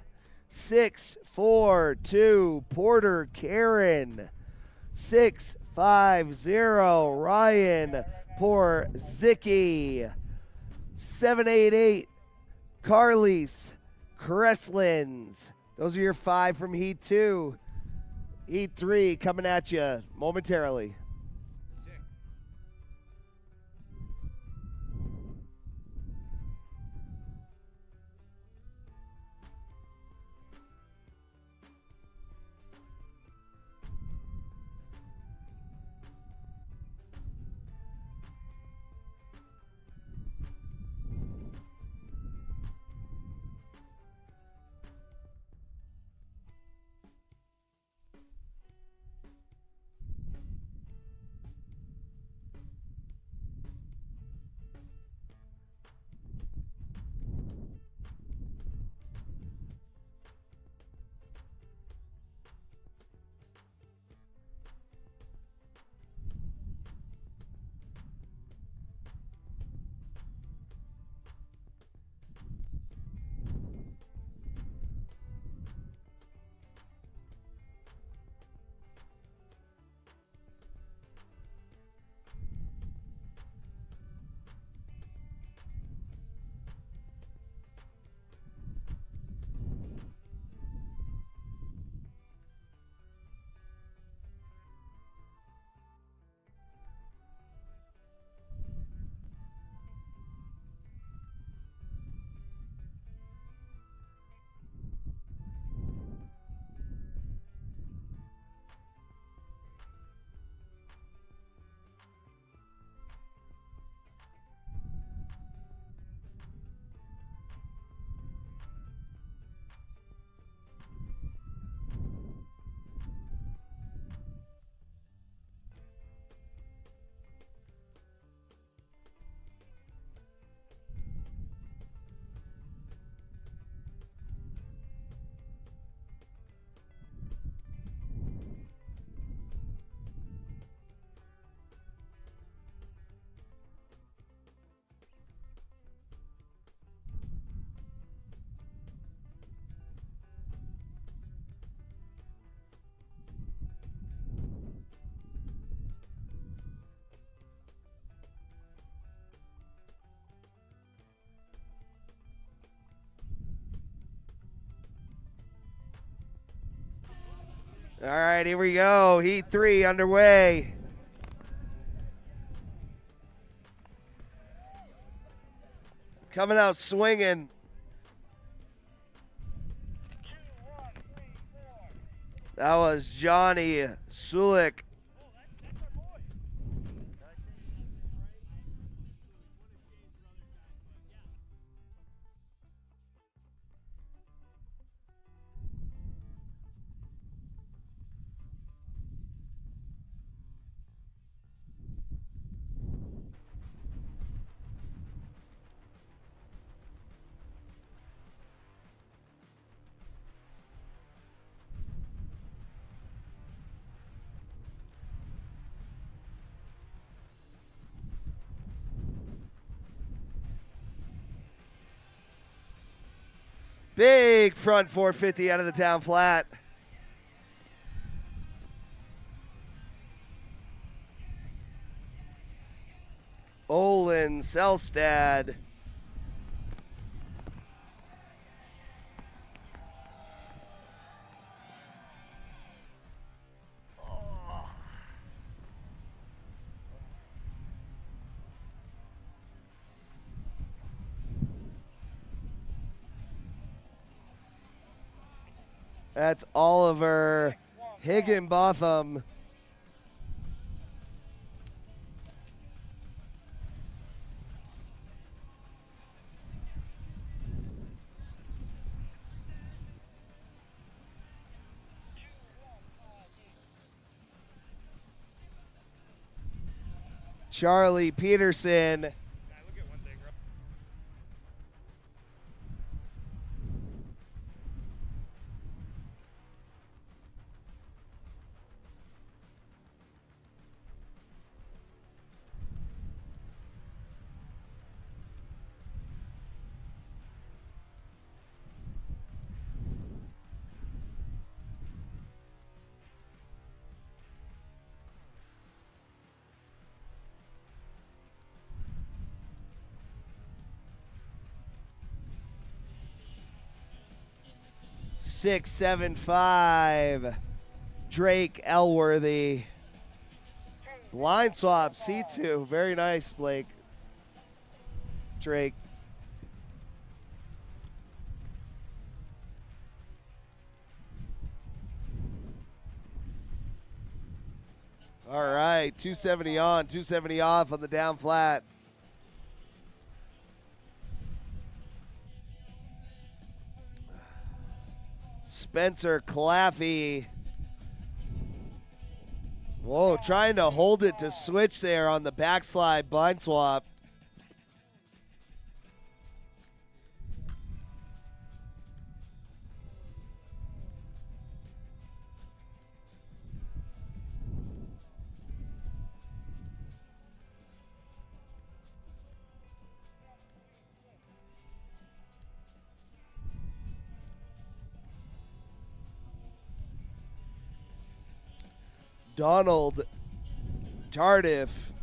642, Porter Karen. 650, Ryan Porzicki. 788, Carlis Kresslins. Those are your 5 from Heat 2. Heat 3 coming at you momentarily. All right, here we go. Heat 3 underway. Coming out swinging. That was Johnny Sulik. Big front 450 out of the down flat. Olin Selstad. That's Oliver Higginbotham. Charlie Peterson. 675. Drake Elworthy. Line swap, C2. Very nice, Blake. Drake. All right, 270 on, 270 off on the down flat. Spencer Claffey. Whoa, trying to hold it to switch there on the backslide blind swap. Donald Tardif.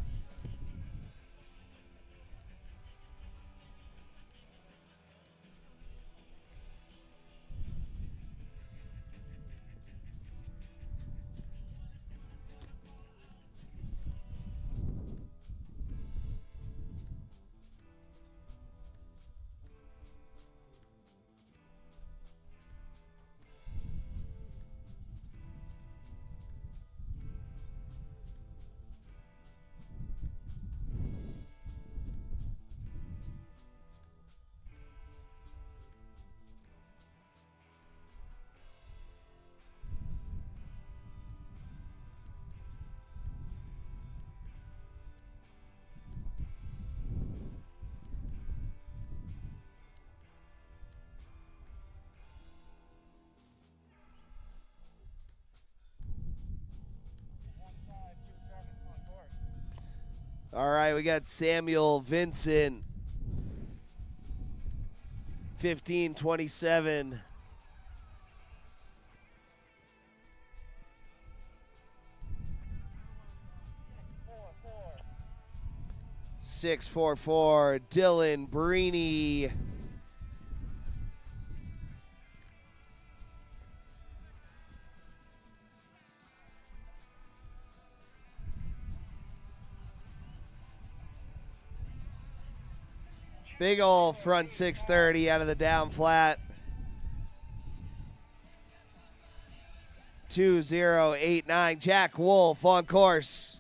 All right, we got Samuel Vincent, 1527. Six four four. Dylan Breeny. Big ol' front 630 out of the down flat. 2089. Jack Wolf on course.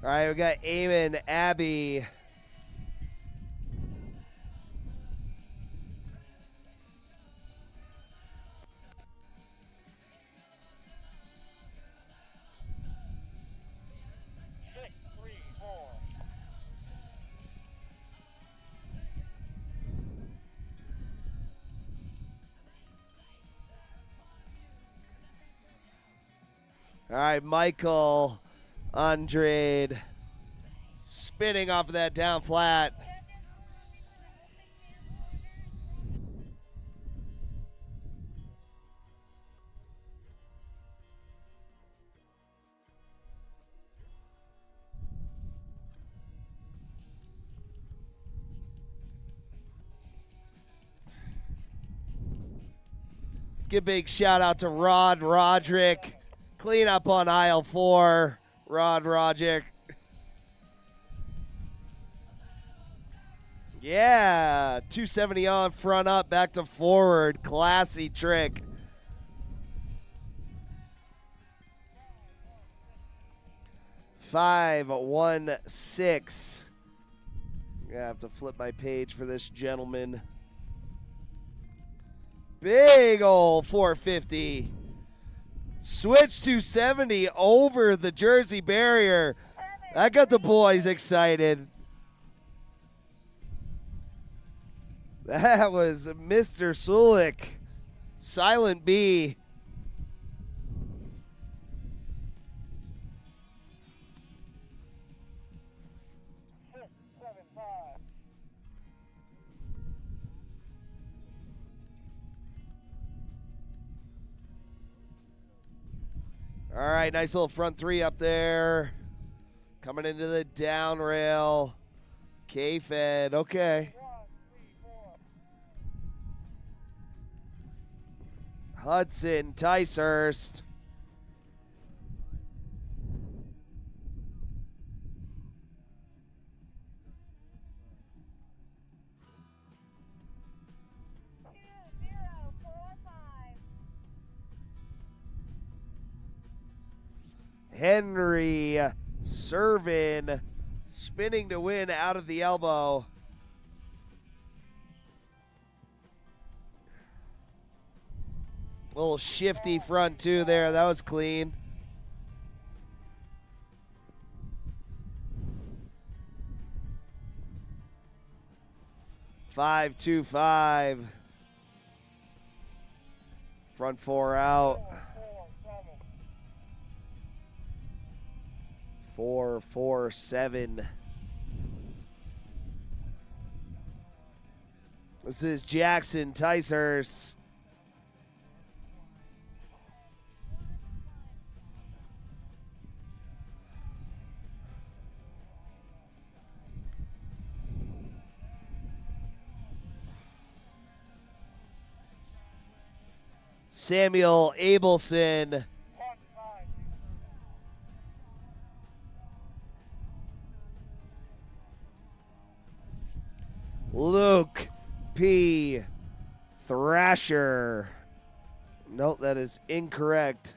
All right, we got Eamon, Abby. All right, Michael Andrade spinning off of that down flat. Let's give a big shout out to Rod Roderick. Clean up on aisle 4, Rod Roderick. Yeah, 270 on, front up, back to forward. Classy trick. Five, 1, 6. I'm gonna have to flip my page for this gentleman. Big ol' 450. Switch 270 over the Jersey barrier. That got the boys excited. That was Mr. Sulik. Silent B. All right, nice little front 3 up there. Coming into the down rail. K-Fed, okay. Hudson, Ticehurst. Henry Servin spinning to win out of the elbow. Little shifty front 2 there. That was clean. Five, 2, 5. Front 4 out. 4, 4, 7. This is Jackson Ticehurst. Samuel Abelson. Luke P. Thrasher. Nope, that is incorrect.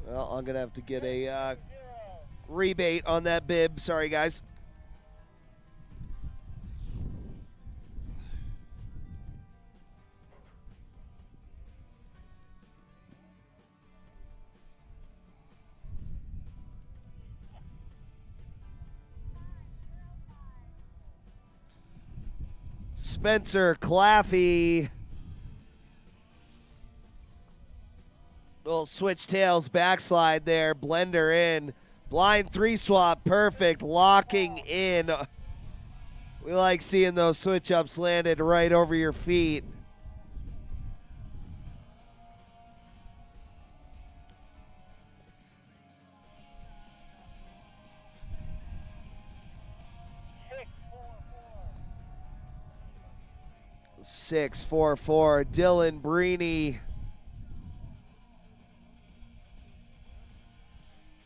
Well, I'm going to have to get a rebate on that bib. Sorry, guys. Spencer Claffey. Little switch tails backslide there. Blender in. Blind 3 swap. Perfect. Locking in. We like seeing those switch ups landed right over your feet. Six, 4-4. Dylan Breeny.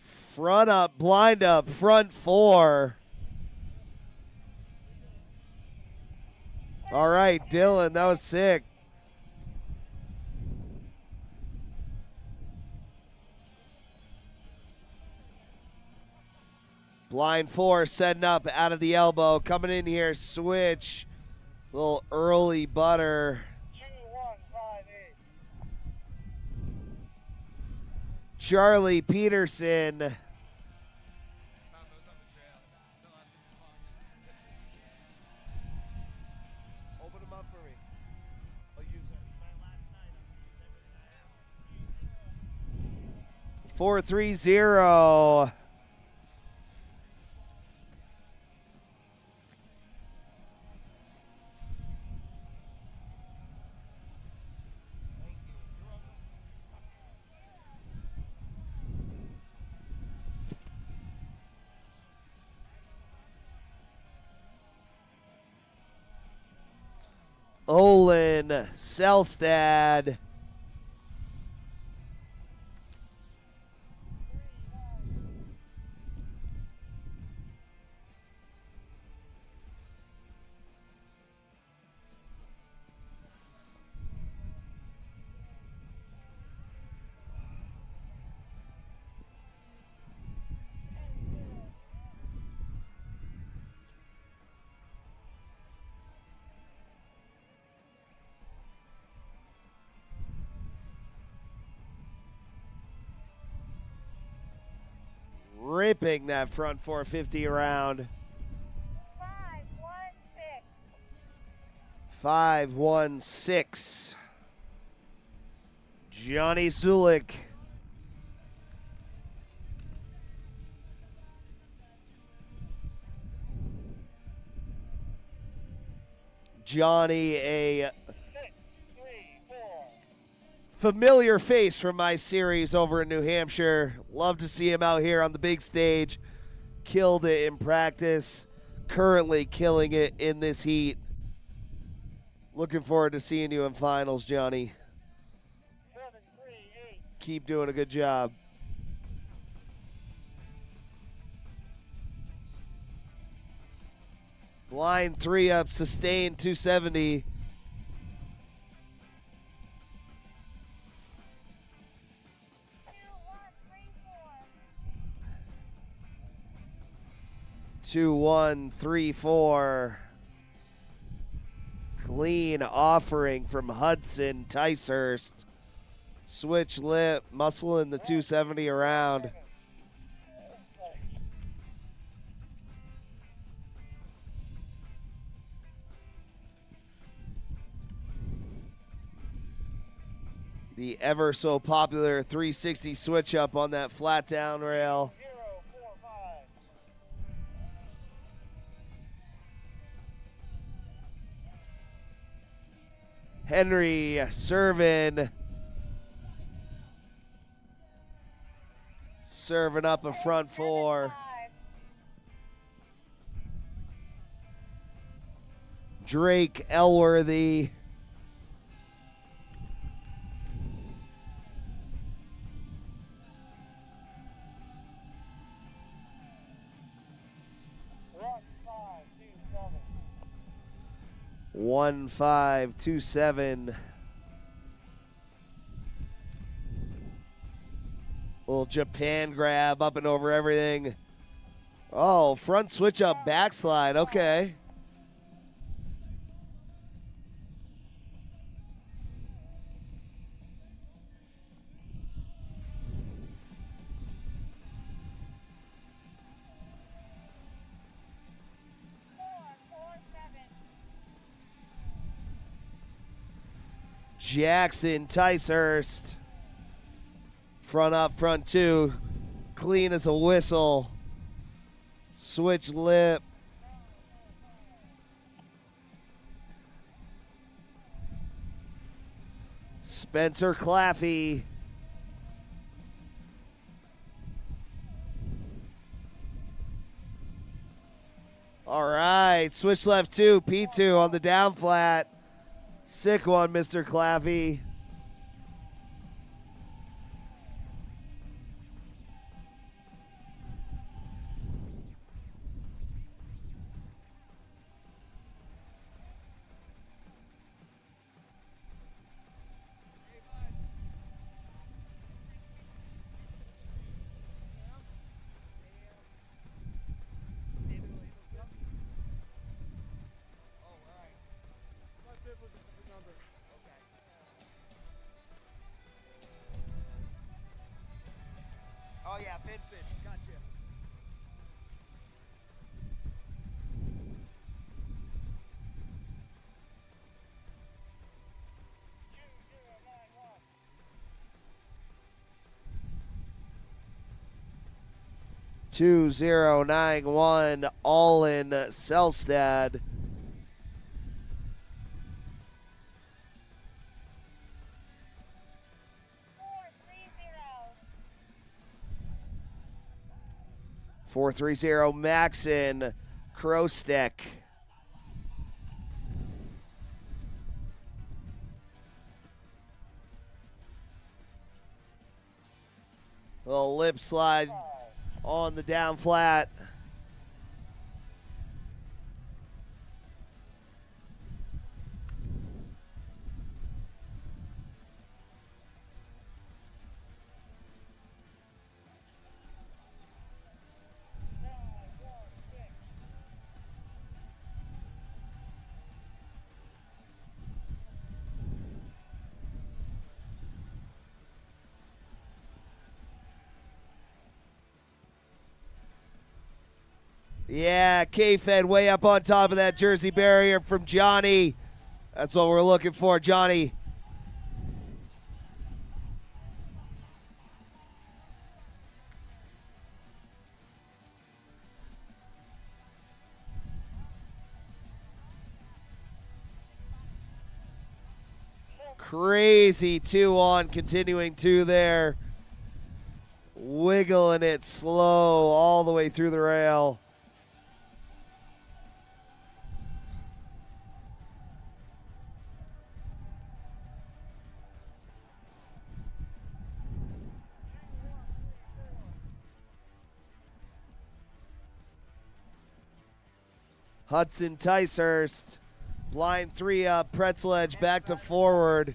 Front up, blind up, front 4. All right, Dylan, that was sick. Blind 4 setting up out of the elbow. Coming in here, switch. Little early butter. 2158. Charlie Peterson. Open them up for me. I'll use it. 4-3-0. Olin Selstad. Ripping that front 450 around. 5-1-6. Johnny Zulik. Johnny, a familiar face from my series over in New Hampshire. Love to see him out here on the big stage. Killed it in practice. Currently killing it in this heat. Looking forward to seeing you in finals, Johnny. 738. Keep doing a good job. Line 3 up, sustained 270. Two, 1, 3, 4. Clean offering from Hudson Ticehurst. Switch lip, muscle in the 270 around. The ever so popular 360 switch up on that flat down rail. 045. Henry serving up a front 4. Drake Elworthy. One, 5, 2, 7. Little Japan grab up and over everything. Oh, front switch up backslide. Okay. Jackson Ticehurst. Front up, front two. Clean as a whistle. Switch lip. Spencer Claffey. All right, switch left two, P2 on the down flat. Sick one, Mr. Claffey. Oh yeah, Vincent, gotcha. Two 091 all in Selstad. Four 430 Maxon Krostek. Little lip slide on the down flat. Yeah, K-Fed way up on top of that jersey barrier from Johnny. That's what we're looking for, Johnny. Crazy 2 on, continuing 2 there. Wiggling it slow all the way through the rail. Hudson Ticehurst, blind 3 up, pretzel edge back to forward.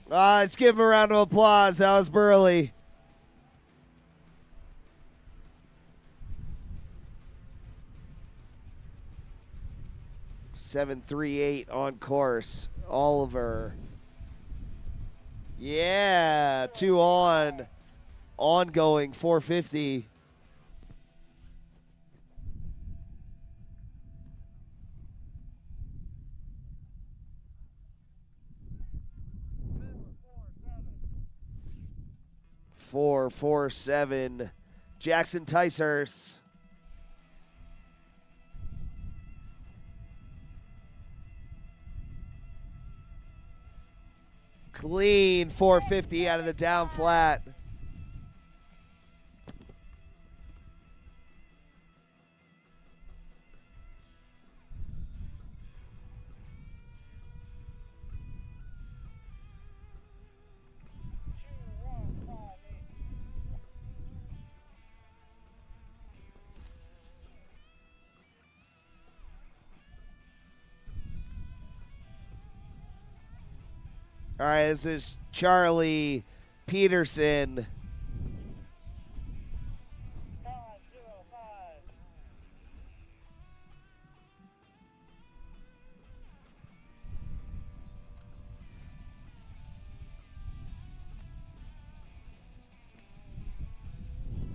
Let's give him a round of applause. That was Burley. $738 on course. Oliver. Yeah, 2 on. Ongoing 450. Four, 4-7. Jackson Ticehurst. Clean 450 out of the down flat. All right, this is Charlie Peterson.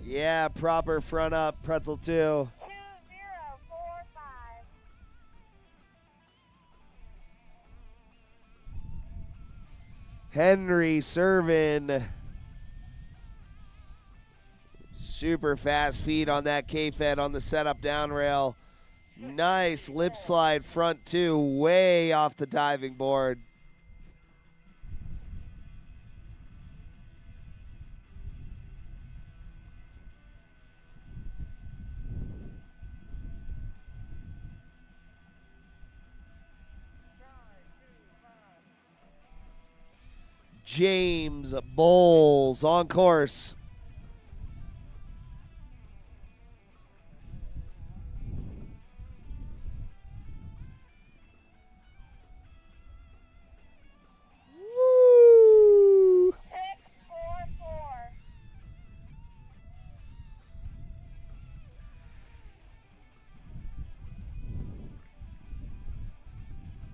Yeah, proper front up, pretzel 2. Henry serving. Super fast feed on that K-Fed on the setup down rail. Nice lip slide front two, way off the diving board. James Bowles on course. Woo! 644.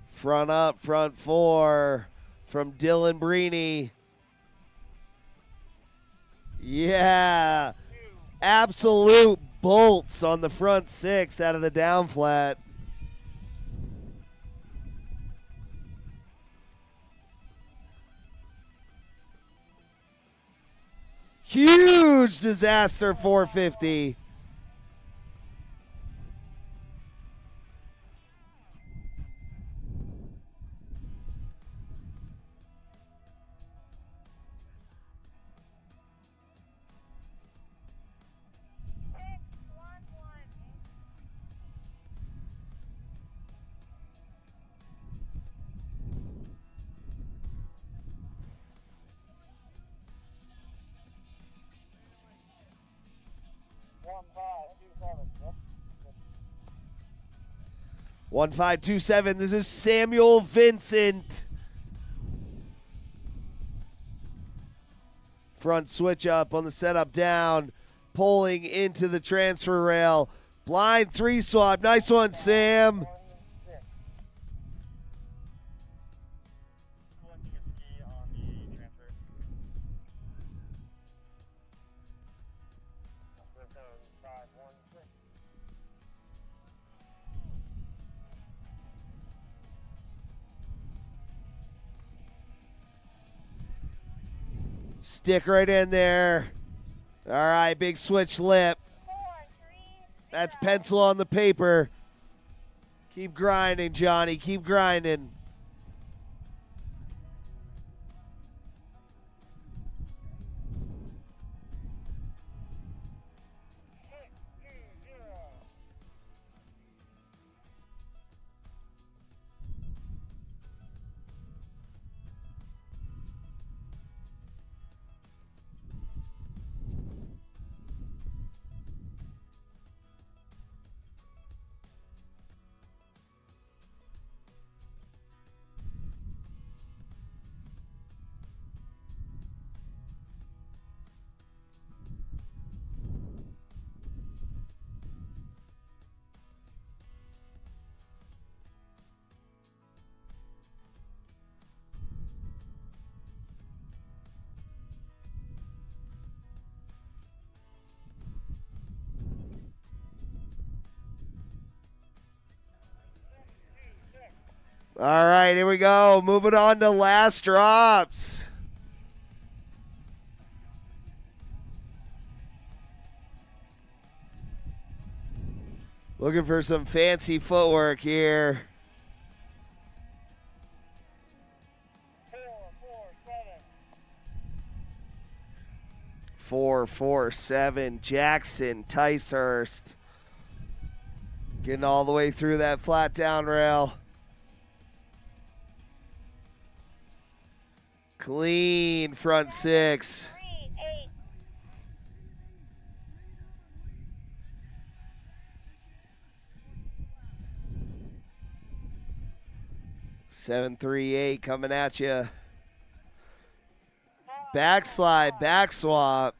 Front up, front four from Dylan Brini. Yeah. Absolute bolts on the front six out of the down flat. Huge disaster 450. One five two seven. Yep. 1527. This is Samuel Vincent. Front switch up on the setup down. Pulling into the transfer rail. Blind three swap. Nice one, Sam. 1-6. One Freeski on the transfer. That's code 516. Stick right in there. All right, big switch lip. 4-3. That's pencil on the paper. Keep grinding, Johnny. Keep grinding. All right, here we go. Moving on to last drops. Looking for some fancy footwork here. 4-4-7. 447 Jackson Ticehurst. Getting all the way through that flat down rail. Clean front six. 3-8. 738 coming at you. Backslide, back swap.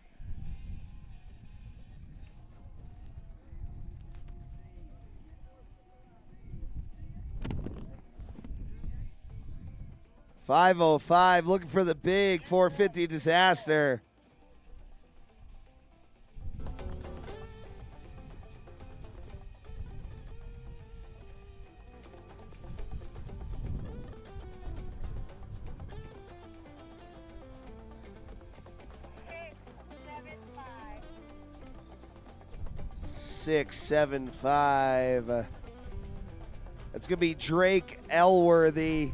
.505, looking for the big 450 disaster. 675. That's going to be Drake Elworthy.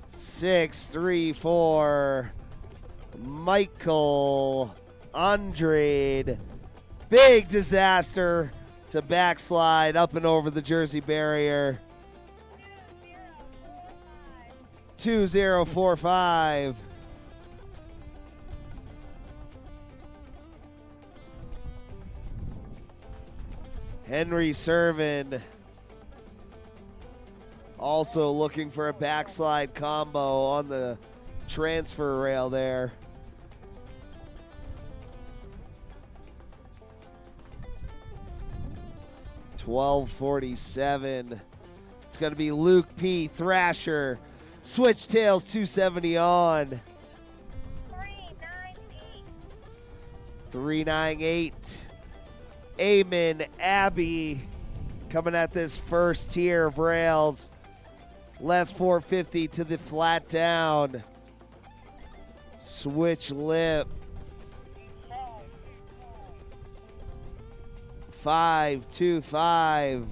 Six, 3, 4. Michael Andrade. Big disaster to backslide up and over the Jersey barrier. 2045. Henry Servin also looking for a backslide combo on the transfer rail there. $12.47. It's going to be Luke P. Thrasher. Switch tails 270 on. 398. Eamon Abbey coming at this first tier of rails. Left 450 to the flat down. Switch lip. 525.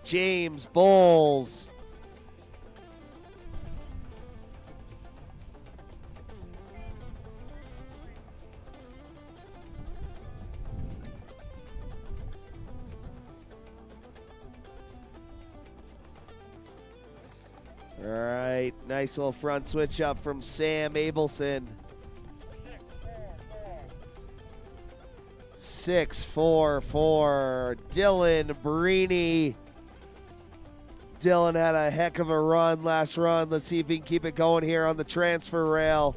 James Bowles. All right, nice little front switch up from Sam Abelson. 644. Dylan Brini. Dylan had a heck of a run last run. Let's see if he can keep it going here on the transfer rail.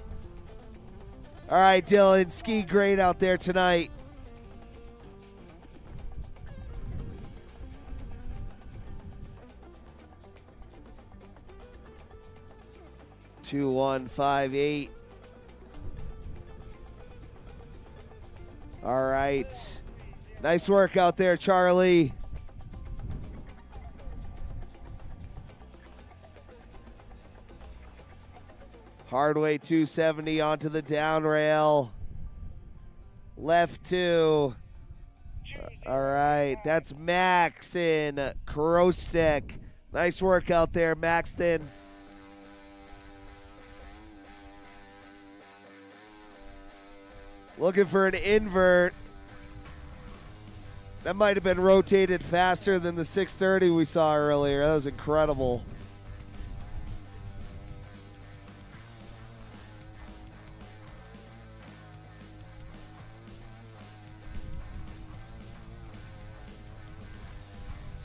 All right, Dylan, ski great out there tonight. Two, 158. All right. Nice work out there, Charlie. Hardway 270 onto the down rail. Left 2. All right. That's Maxon Krostek. Nice work out there, Maxton. Looking for an invert. That might have been rotated faster than the 630 we saw earlier. That was incredible.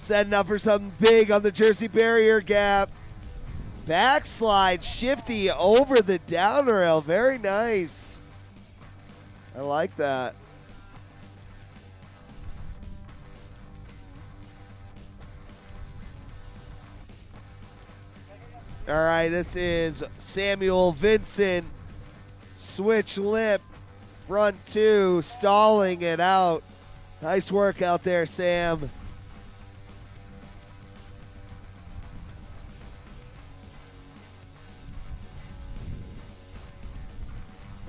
Setting up for something big on the Jersey barrier gap. Backslide shifty over the down rail. Very nice. I like that. All right, this is Samuel Vincent. Switch lip, front 2, stalling it out. Nice work out there, Sam.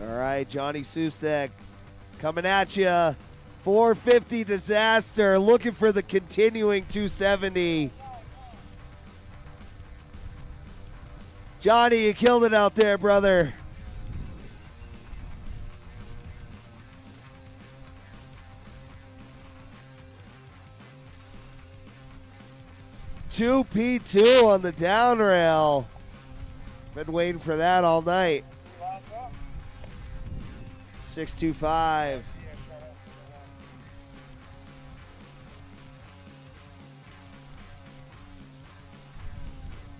All right, Johnny Sustek coming at you. 450 disaster, looking for the continuing 270. Johnny, you killed it out there, brother. Two P2 on the down rail. Been waiting for that all night. 625.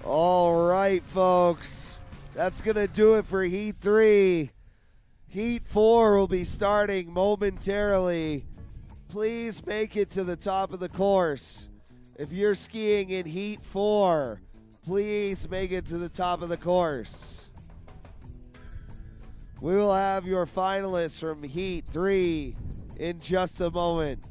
All right, folks. That's going to do it for Heat 3. Heat 4 will be starting momentarily. Please make it to the top of the course. If you're skiing in Heat 4, please make it to the top of the course. We will have your finalists from Heat 3 in just a moment.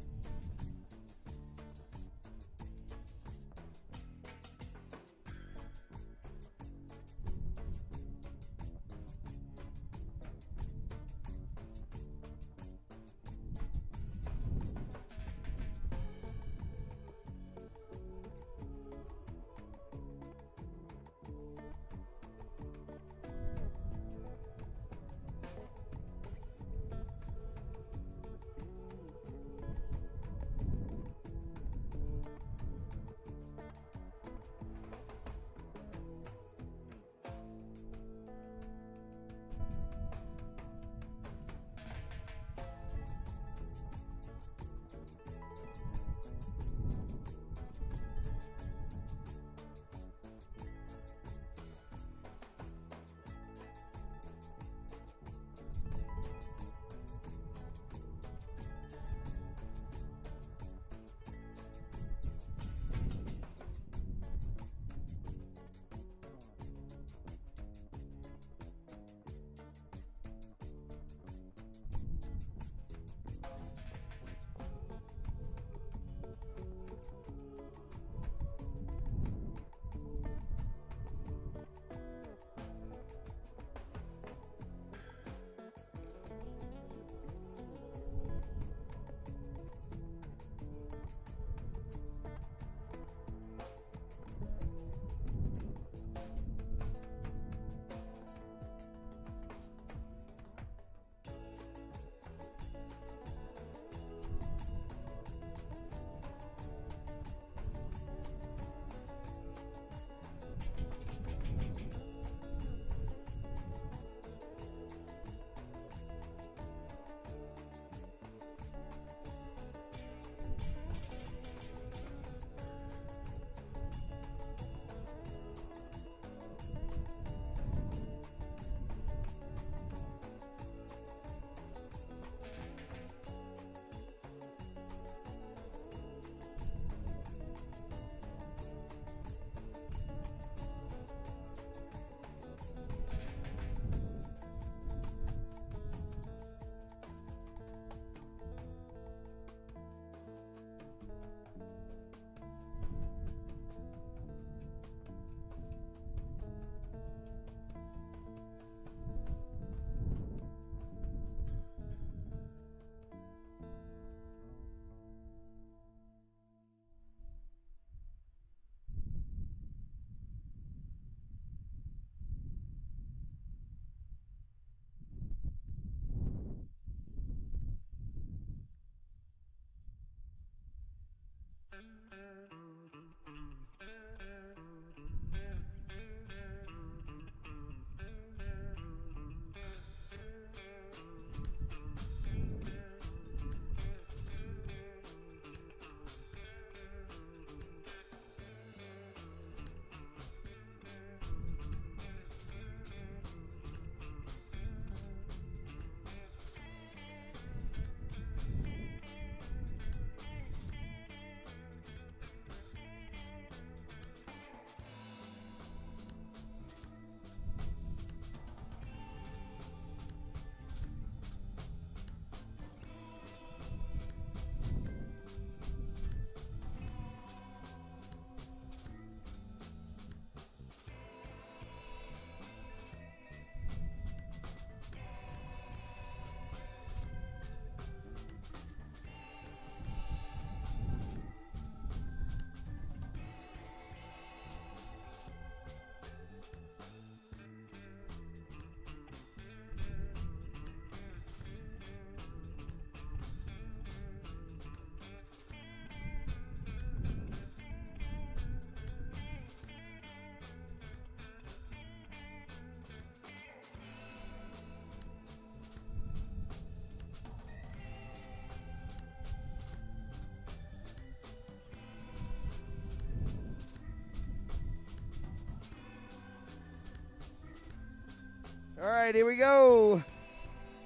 All right, here we go.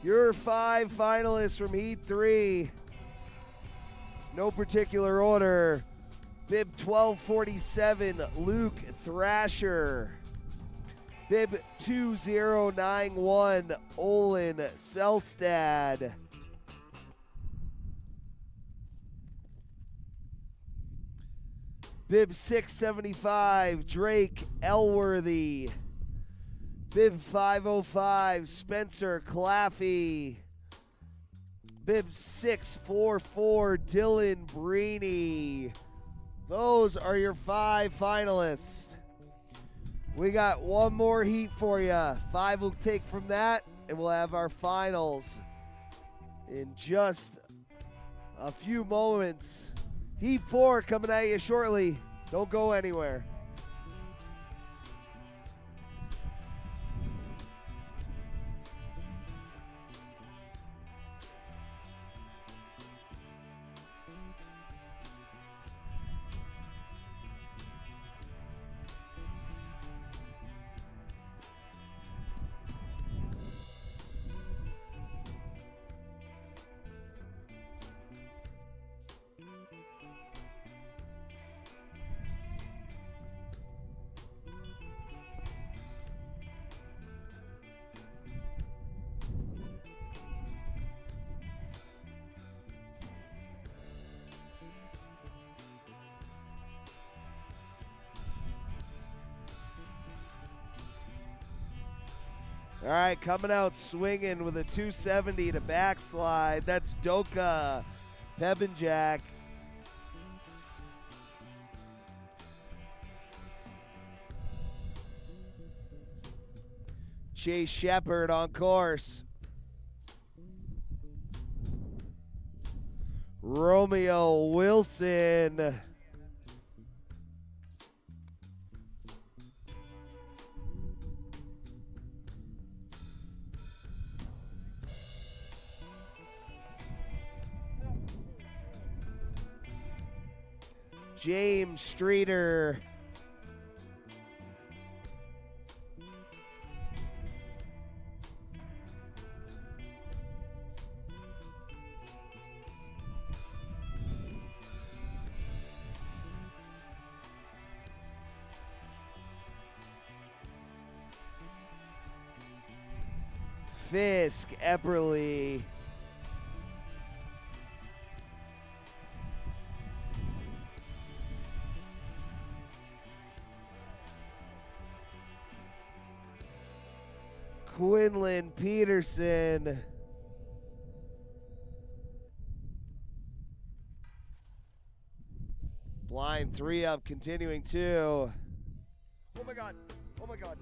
Your 5 finalists from Heat 3. No particular order. Bib 1247, Luke Thrasher. Bib 2091, Olin Selstad. Bib 675, Drake Elworthy. Bib 505, Spencer Claffey. Bib 644, Dylan Breeny. Those are your 5 finalists. We got one more heat for you. 5 will take from that, and we'll have our finals in just a few moments. Heat 4 coming at you shortly. Don't go anywhere. All right, coming out swinging with a 270 to backslide. That's Doka Pebenjak. Chase Shepard on course. Romeo Wilson. James Streeter. Fisk Epperly. Quinlan Peterson. Blind 3 up, continuing 2. Oh my God. Oh my God.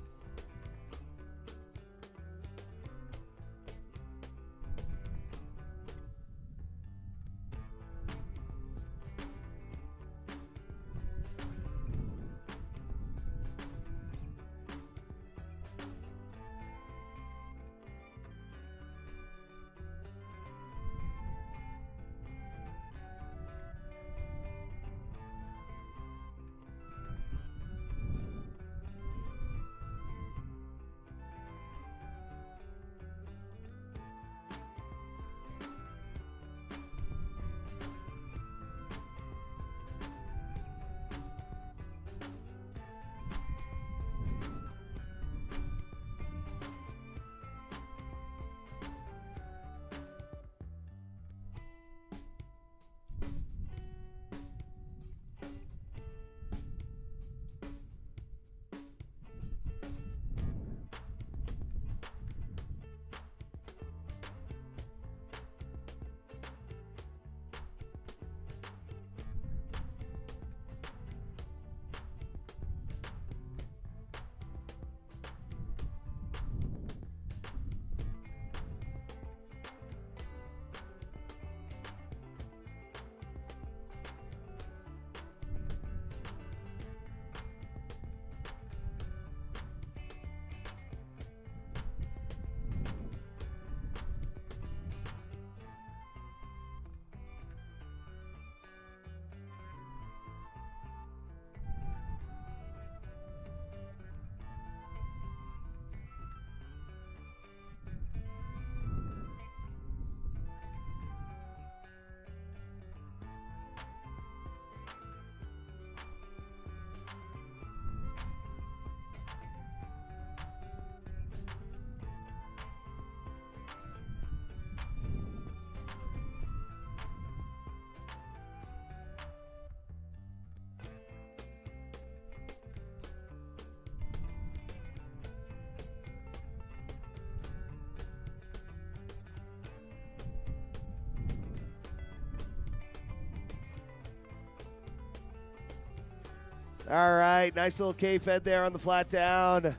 All right, nice little K-Fed there on the flat down.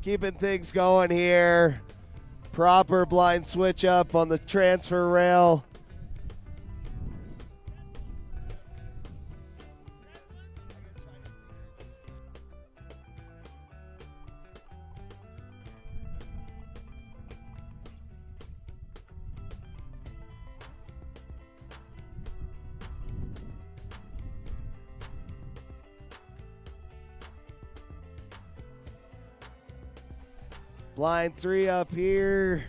Keeping things going here. Proper blind switch up on the transfer rail. Blind 3 up here.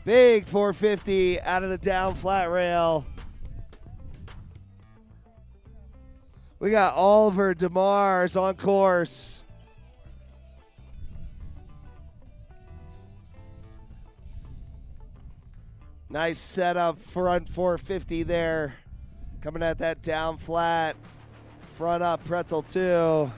Big 450 out of the down flat rail. We got Oliver DeMars on course. Nice setup front 450 there. Coming at that down flat. Front up pretzel 2.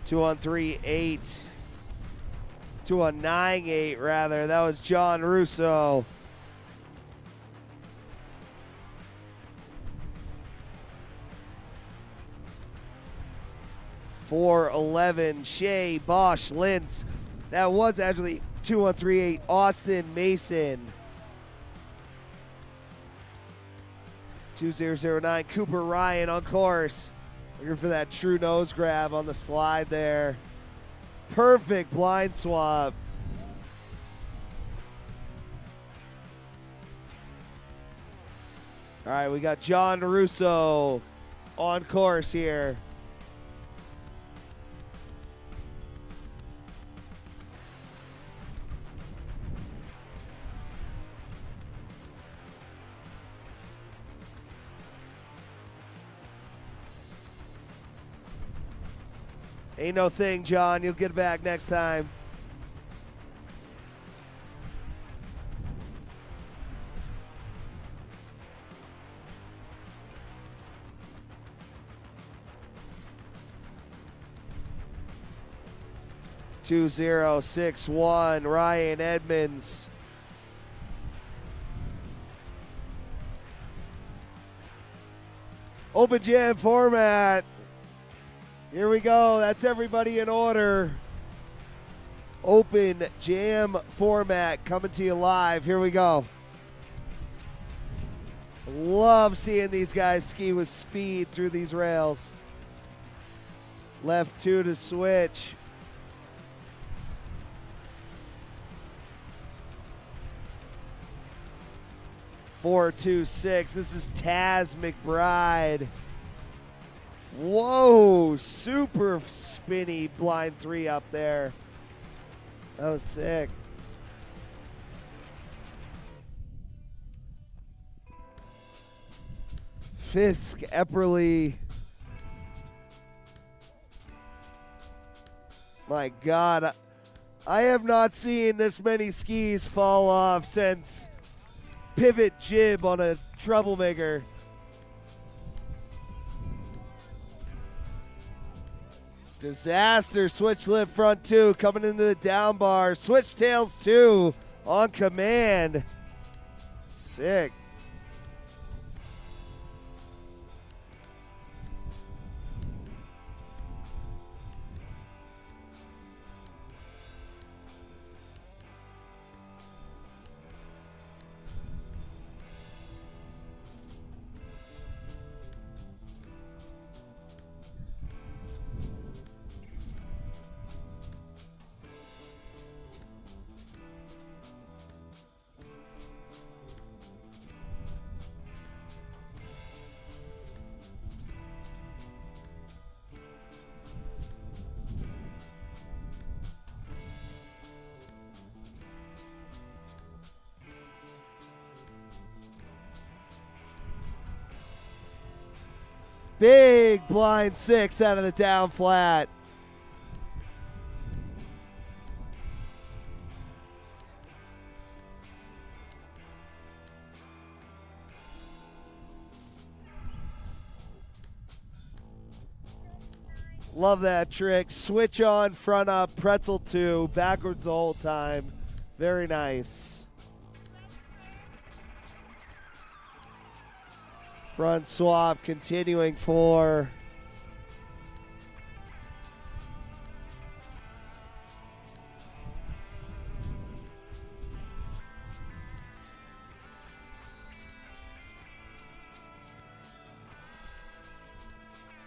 Two on 3-8. 2 on 9-8 rather. That was John Russo. (4-11) Shea Bosch Lintz. That was actually 2 on 3-8 Austin Mason. 2009 Cooper Ryan on course. Looking for that true nose grab on the slide there. Perfect blind swap. All right, we got John Russo on course here. Ain't no thing, John. You'll get back next time. (2061) Ryan Edmonds. Open jam format. Here we go. That's everybody in order. Open jam format coming to you live. Here we go. Love seeing these guys ski with speed through these rails. Left 2 to switch. Four, 2, 6. This is Taz McBride. Whoa, super spinny blind 3 up there. That was sick. Fisk Epperly. My God, I have not seen this many skis fall off since pivot jib on a troublemaker. Disaster switch lift front 2 coming into the down bar. Switch tails 2 on command. Sick. Big blind 6 out of the down flat. Love that trick. Switch on, front up, pretzel 2, backwards the whole time. Very nice. Front swap continuing for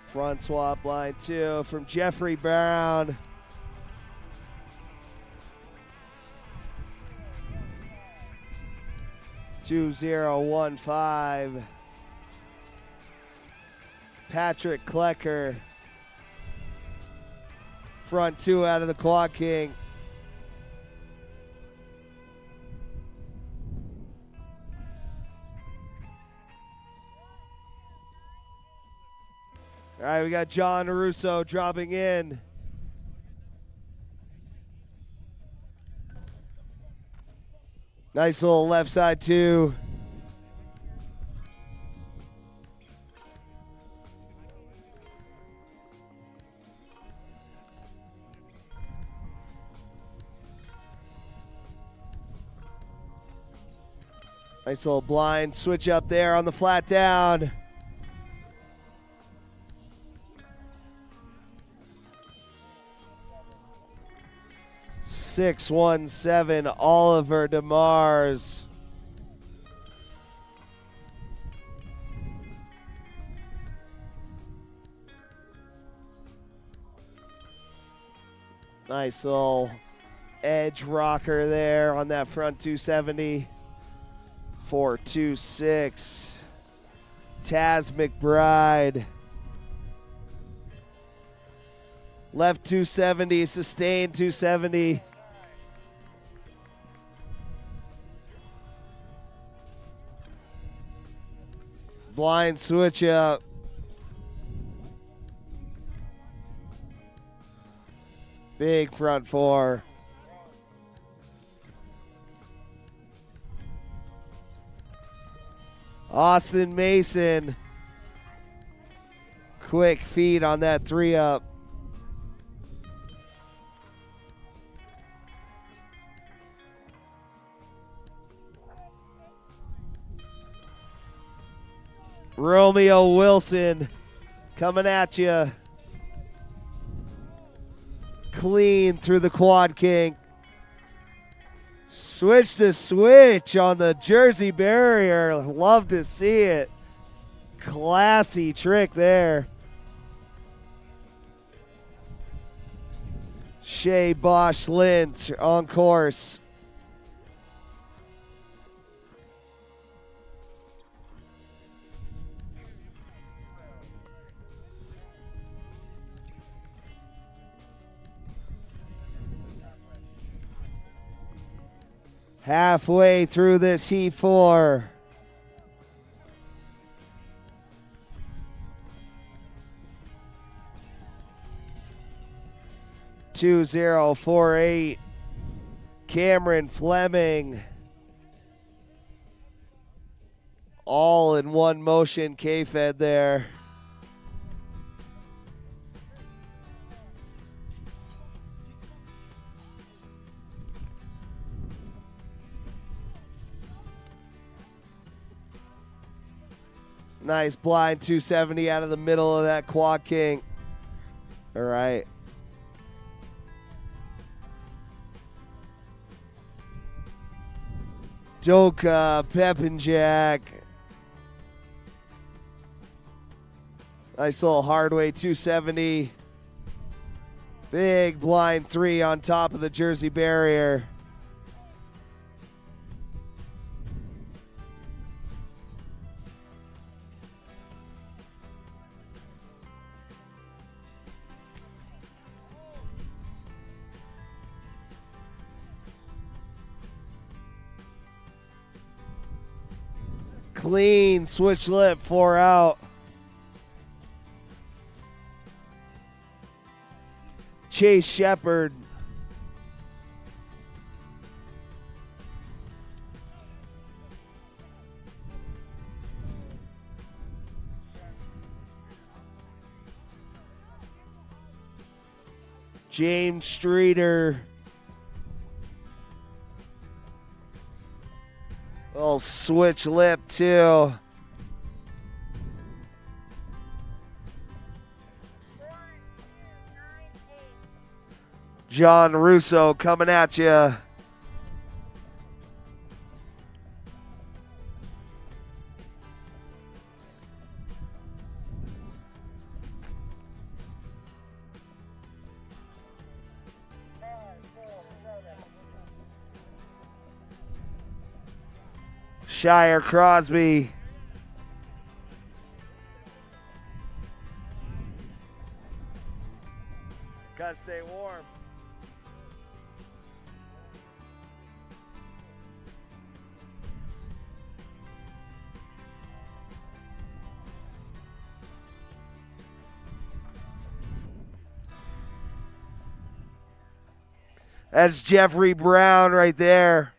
front swap line 2 from Jeffrey Brown. Two zero one five. Patrick Klecker. Front 2 out of the Quad King. All right, we got John Russo dropping in. Nice little left side 2. Nice little blind switch up there on the flat down. Six, 1-7, Oliver DeMars. Nice little edge rocker there on that front 270. 4-2-6. Taz McBride. Left 270, sustained 270. Blind switch up. Big front 4. Austin Mason. Quick feed on that 3-up. Romeo Wilson coming at you. Clean through the Quad King. Switch to switch on the Jersey barrier. Love to see it. Classy trick there. Shea Bosch Lynch on course. Halfway through this Heat 4. Two zero 4-8. Cameron Fleming. All in one motion K-Fed there. Nice blind 270 out of the middle of that Quad King. All right. Doka, Pep and Jack. Nice little hardway 270. Big blind 3 on top of the Jersey barrier. Clean switch lip 4 out. Chase Shepard. James Streeter. Little switch lip too. John Russo coming at you. Shire Crosby. Gotta stay warm. That's Jeffrey Brown right there.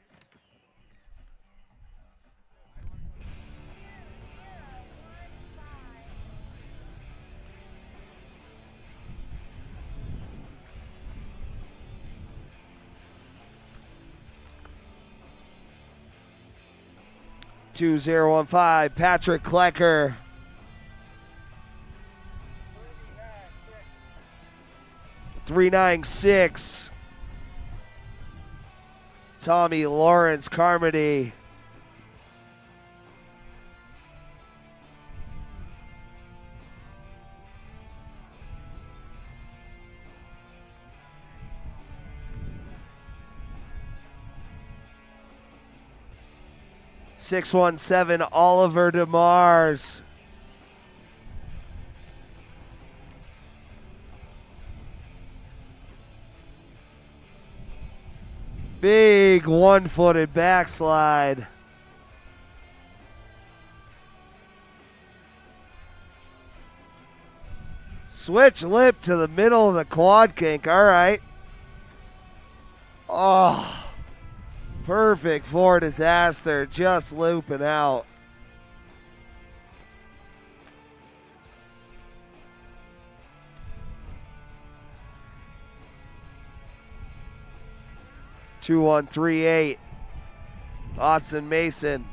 Two 015, Patrick Klecker. $396. Tommy Lawrence Carmody. $617, Oliver DeMars. Big one-footed backslide. Switch lip to the middle of the quad kink. All right. Oh. Perfect for disaster, just looping out. Two 138. Austin Mason.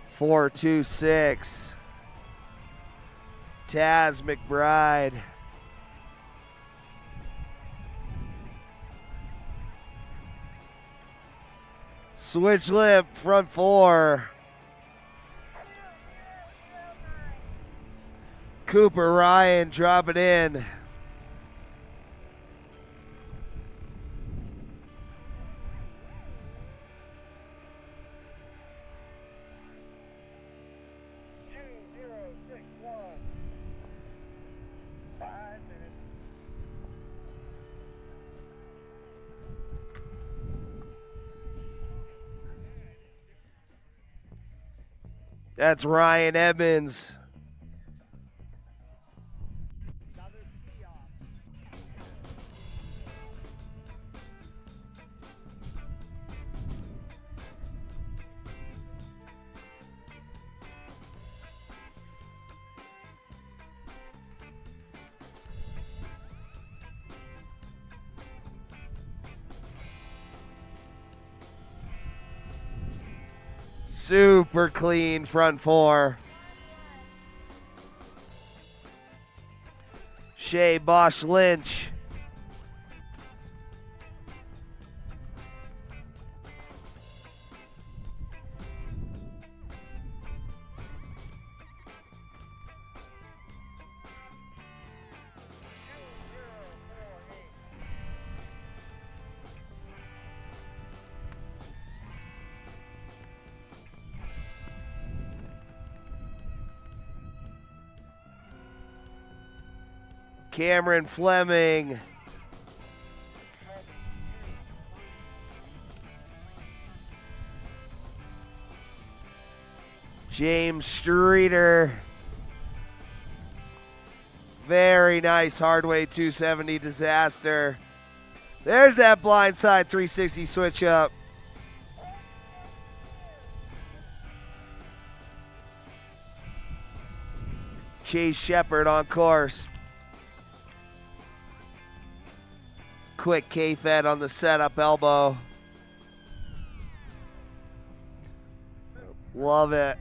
Four 2-6. Taz McBride. Switch lip, front four. Cooper Ryan drop it in. That's Ryan Edmonds. Super clean front four. Shea Bosch Lynch. Cameron Fleming. James Streeter. Very nice hardway 270 disaster. There's that blindside 360 switch up. Chase Shepard on course. Quick K-Fed on the setup elbow. Love it.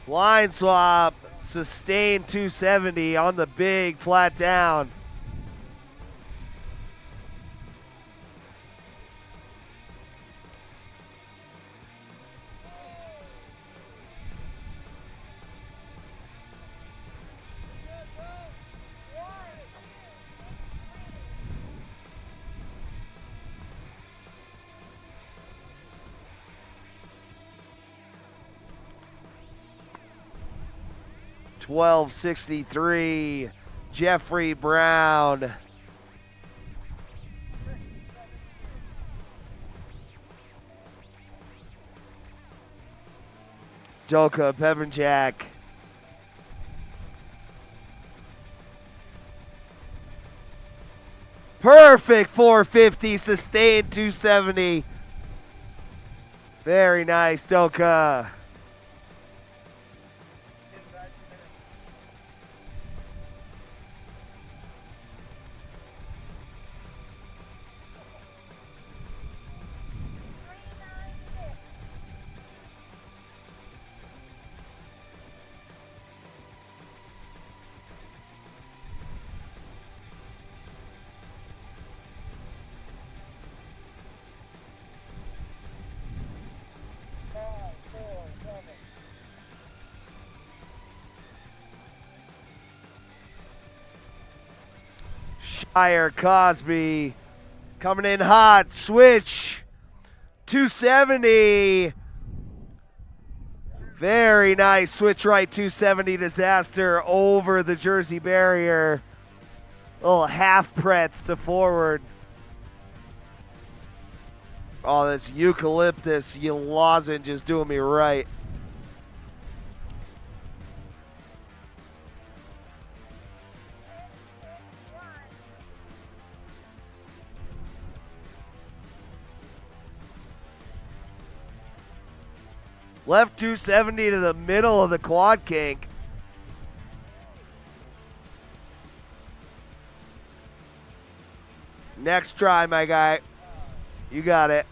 Line swap, sustained 270 on the big flat down. $12.63, Jeffrey Brown. Doka Peppenjack. Perfect 450, sustained 270. Very nice, Doka. Shire Cosby coming in hot. Switch 270. Very nice. Switch right 270 disaster over the Jersey barrier. Little half pretz to forward. Oh, this eucalyptus lozenge is doing me right. Left 270 to the middle of the quad kink. Next try, my guy. You got it.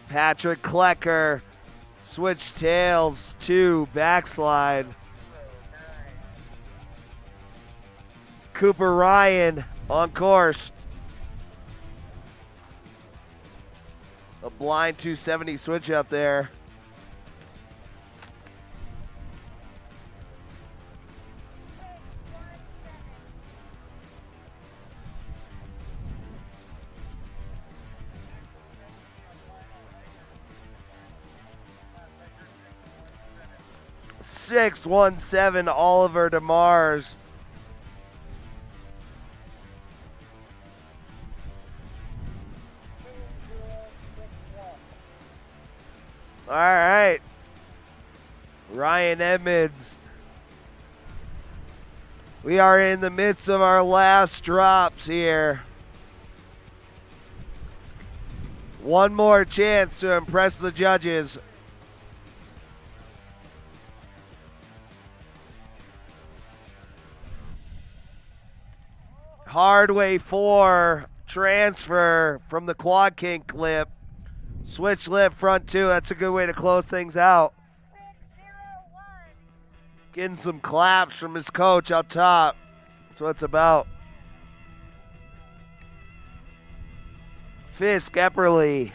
Patrick Klecker. Switch tails 2, backslide. Cooper Ryan on course. A blind 270 switch up there. Six 1-7 Oliver DeMars. All right. Ryan Edmonds. We are in the midst of our last drops here. One more chance to impress the judges. Hardway 4 transfer from the quad kink clip. Switch lip front 2. That's a good way to close things out. Getting some claps from his coach up top. That's what it's about. Fisk Epperly.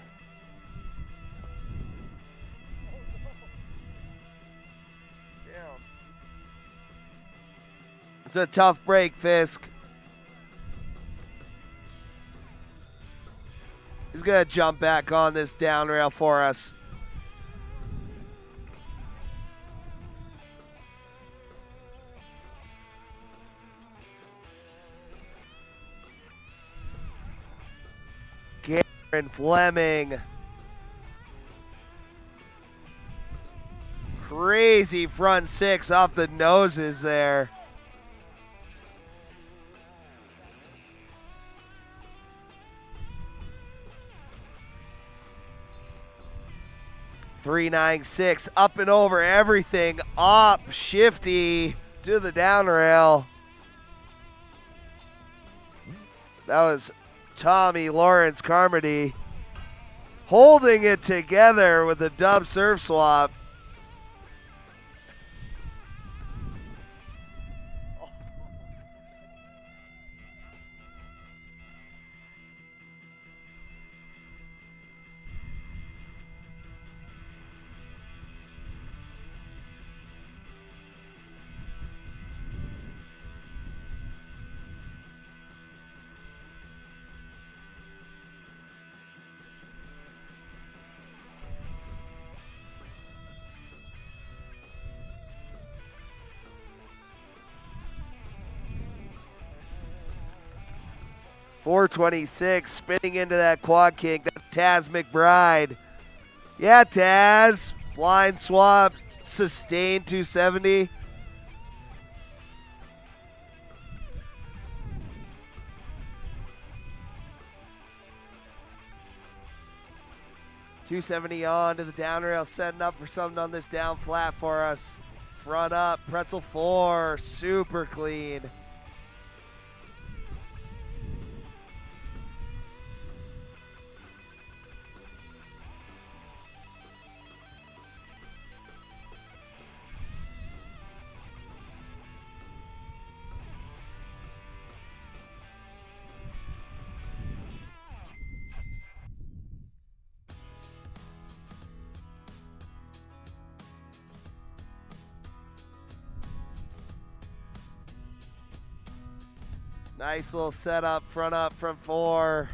It's a tough break, Fisk. He's going to jump back on this down rail for us. and Fleming. Crazy front six off the noses there. .396 up and over everything. Up, shifty to the down rail. That was Tommy Lawrence Carmody holding it together with a dub surf swap. .426 spinning into that quad kick. That's Taz McBride. Yeah, Taz. Blind swap, sustained 270. .270 on to the down rail, setting up for something on this down flat for us. Front up, pretzel 4, super clean. Nice little setup, front up, front 4.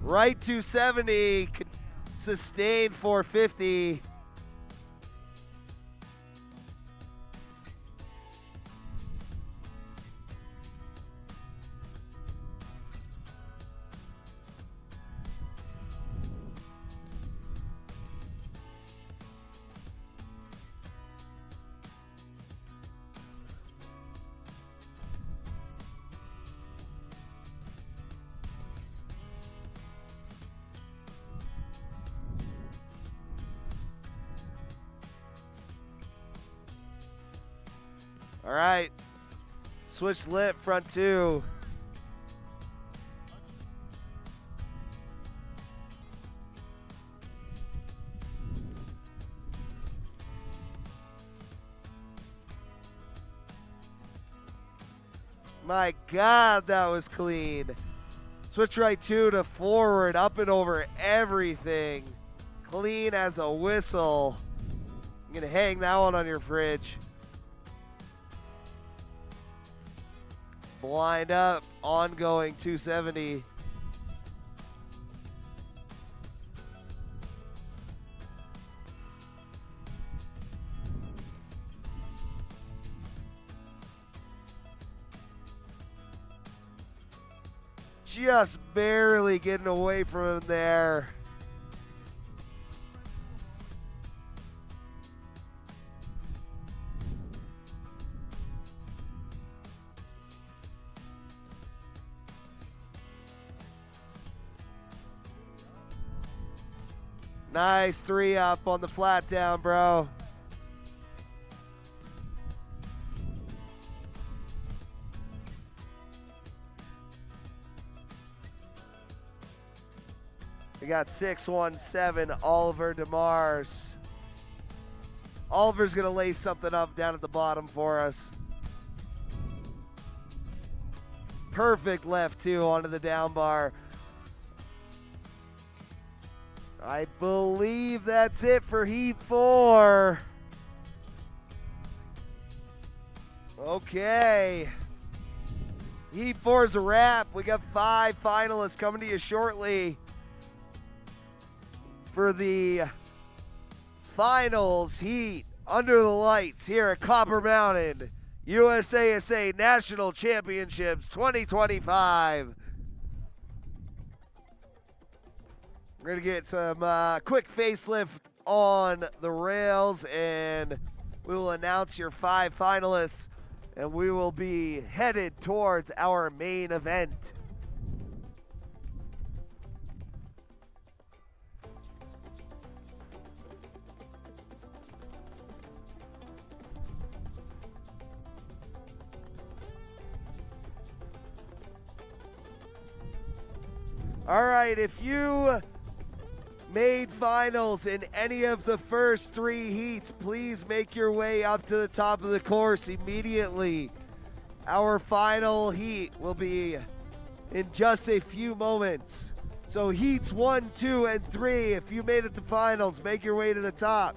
Right 270, sustained 450. All right, switch lip, front 2. My God, that was clean. Switch right 2 to forward, up and over everything. Clean as a whistle. I'm gonna hang that one on your fridge. Blind up, ongoing 270. Just barely getting away from him there. Nice 3 up on the flat down, bro. We got 617, Oliver DeMars. Oliver's gonna lay something up down at the bottom for us. Perfect left 2 onto the down bar. I believe that's it for Heat 4. Okay. Heat 4 is a wrap. We got 5 finalists coming to you shortly for the finals heat under the lights here at Copper Mountain USASA National Championships 2025. We're going to get some quick facelift on the rails, and we will announce your 5 finalists, and we will be headed towards our main event. All right, if you made finals in any of the first 3 heats, please make your way up to the top of the course immediately. Our final heat will be in just a few moments. So heats 1, 2, and 3, if you made it to finals, make your way to the top.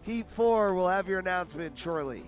Heat 4 will have your announcement shortly.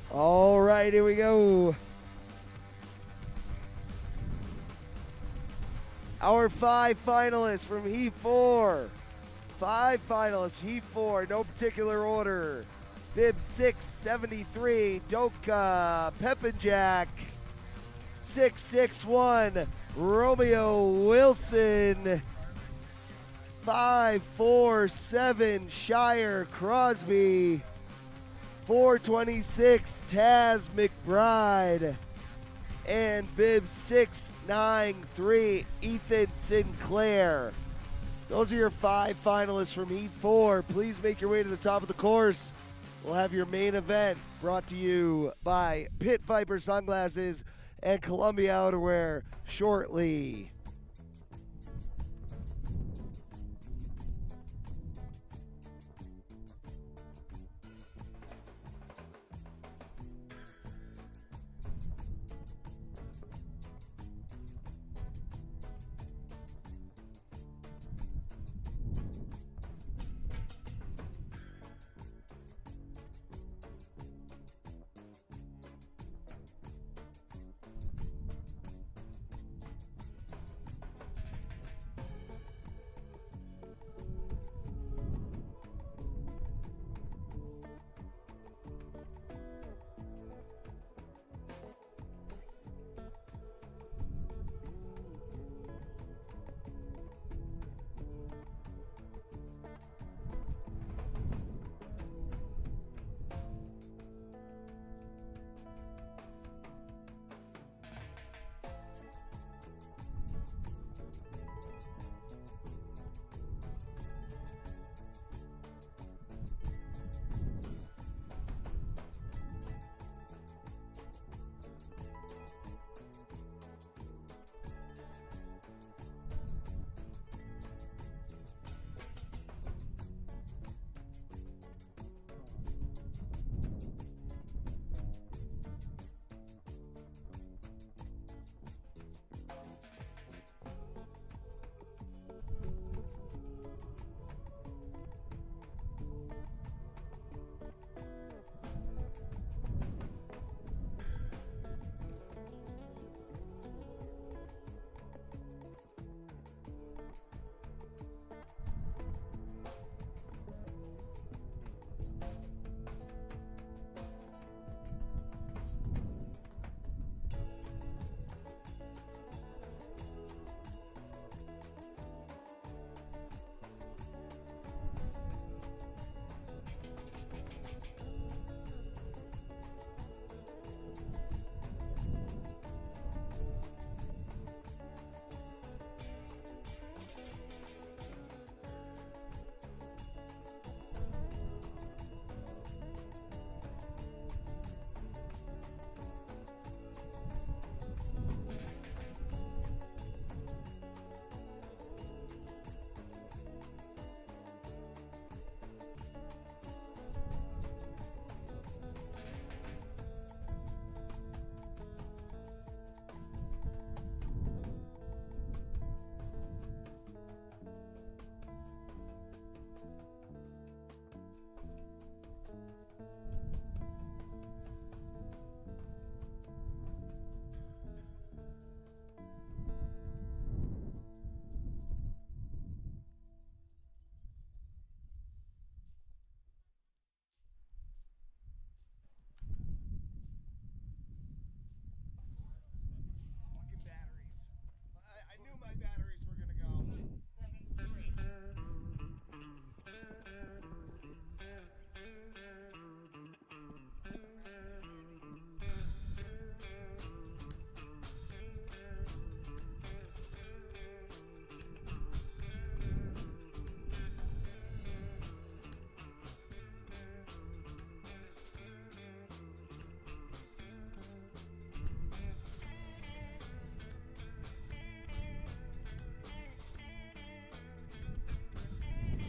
All right, here we go. Our 5 finalists from Heat 4. 5 finalists, Heat 4, no particular order. Bib 673, Doka Pepinjack. 661, Romeo Wilson. 547, Shire Crosby. 426, Taz McBride. and bib 693, Ethan Sinclair. Those are your 5 finalists from Heat 4. Please make your way to the top of the course. We'll have your main event brought to you by Pit Viper Sunglasses and Columbia Outerwear shortly.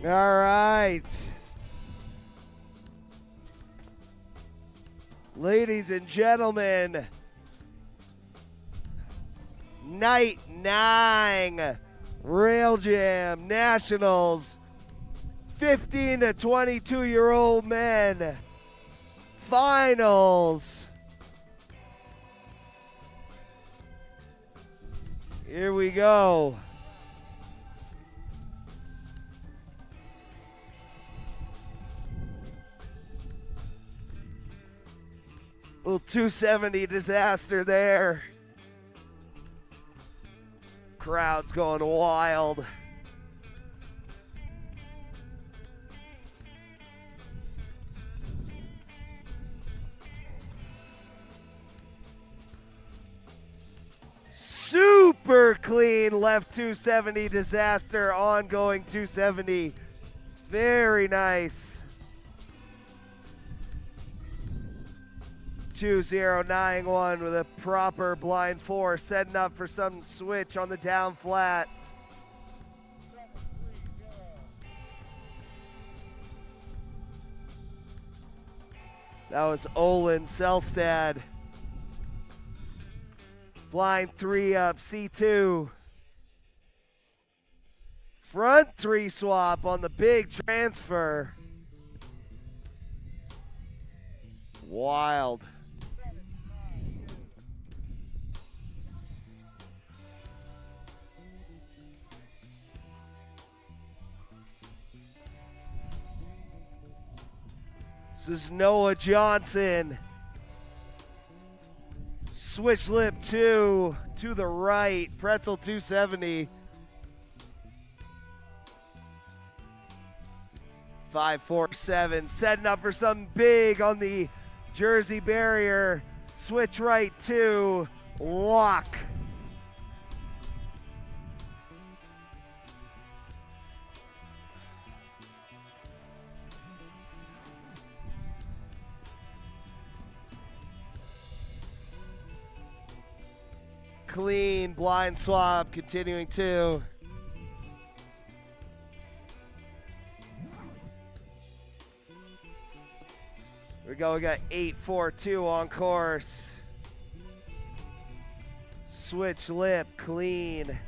All right. Ladies and gentlemen, Night 9 Rail Jam Nationals, 15 to 22-year-old men, finals. Here we go. Little 270 disaster there. Crowd's going wild. left 270 disaster, ongoing 270. Very nice. 2091 with a proper blind four, setting up for some switch on the down flat. That was Olin Selstad. Blind 3 up, C2. Front 3 swap on the big transfer. Wild. This is Noah Johnson. Switch lip 2 to the right. Pretzel 270. 547. Setting up for something big on the Jersey barrier. Switch right 2. Lock. Clean blind swap, continuing 2. Here we go, we got 842 on course. Switch lip, clean.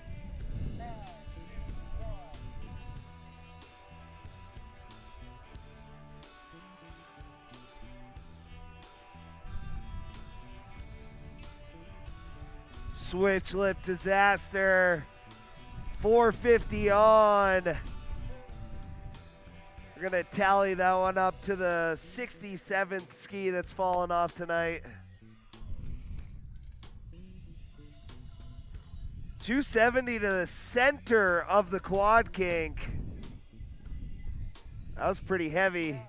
Switch lip disaster. 450 on. We're gonna tally that one up to the 67th ski that's fallen off tonight. 270 to the center of the quad kink. That was pretty heavy.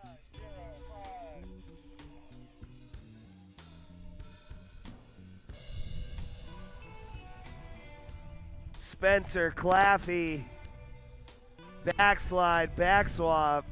Spencer Claffey, backslide, back swap.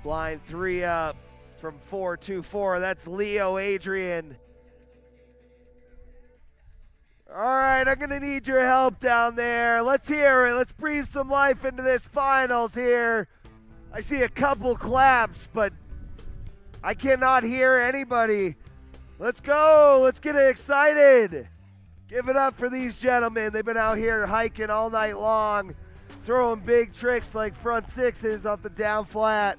Blind 3 up from 424. That's Leo Adrian. All right, I'm going to need your help down there. Let's hear it. Let's breathe some life into this finals here. I see a couple claps, but I cannot hear anybody. Let's go. Let's get excited. Give it up for these gentlemen. They've been out here hiking all night long, throwing big tricks like front sixes off the down flat.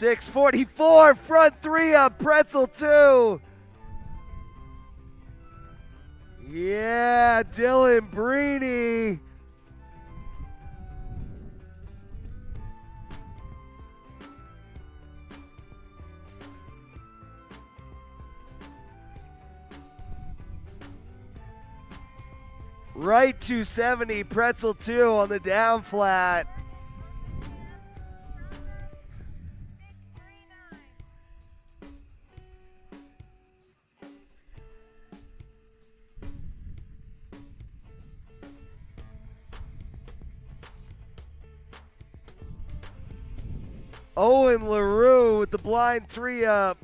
.644, front 3 up, pretzel 2. Yeah, Dylan Breeny. Right 270, pretzel 2 on the down flat. Owen LaRue with the blind 3 up.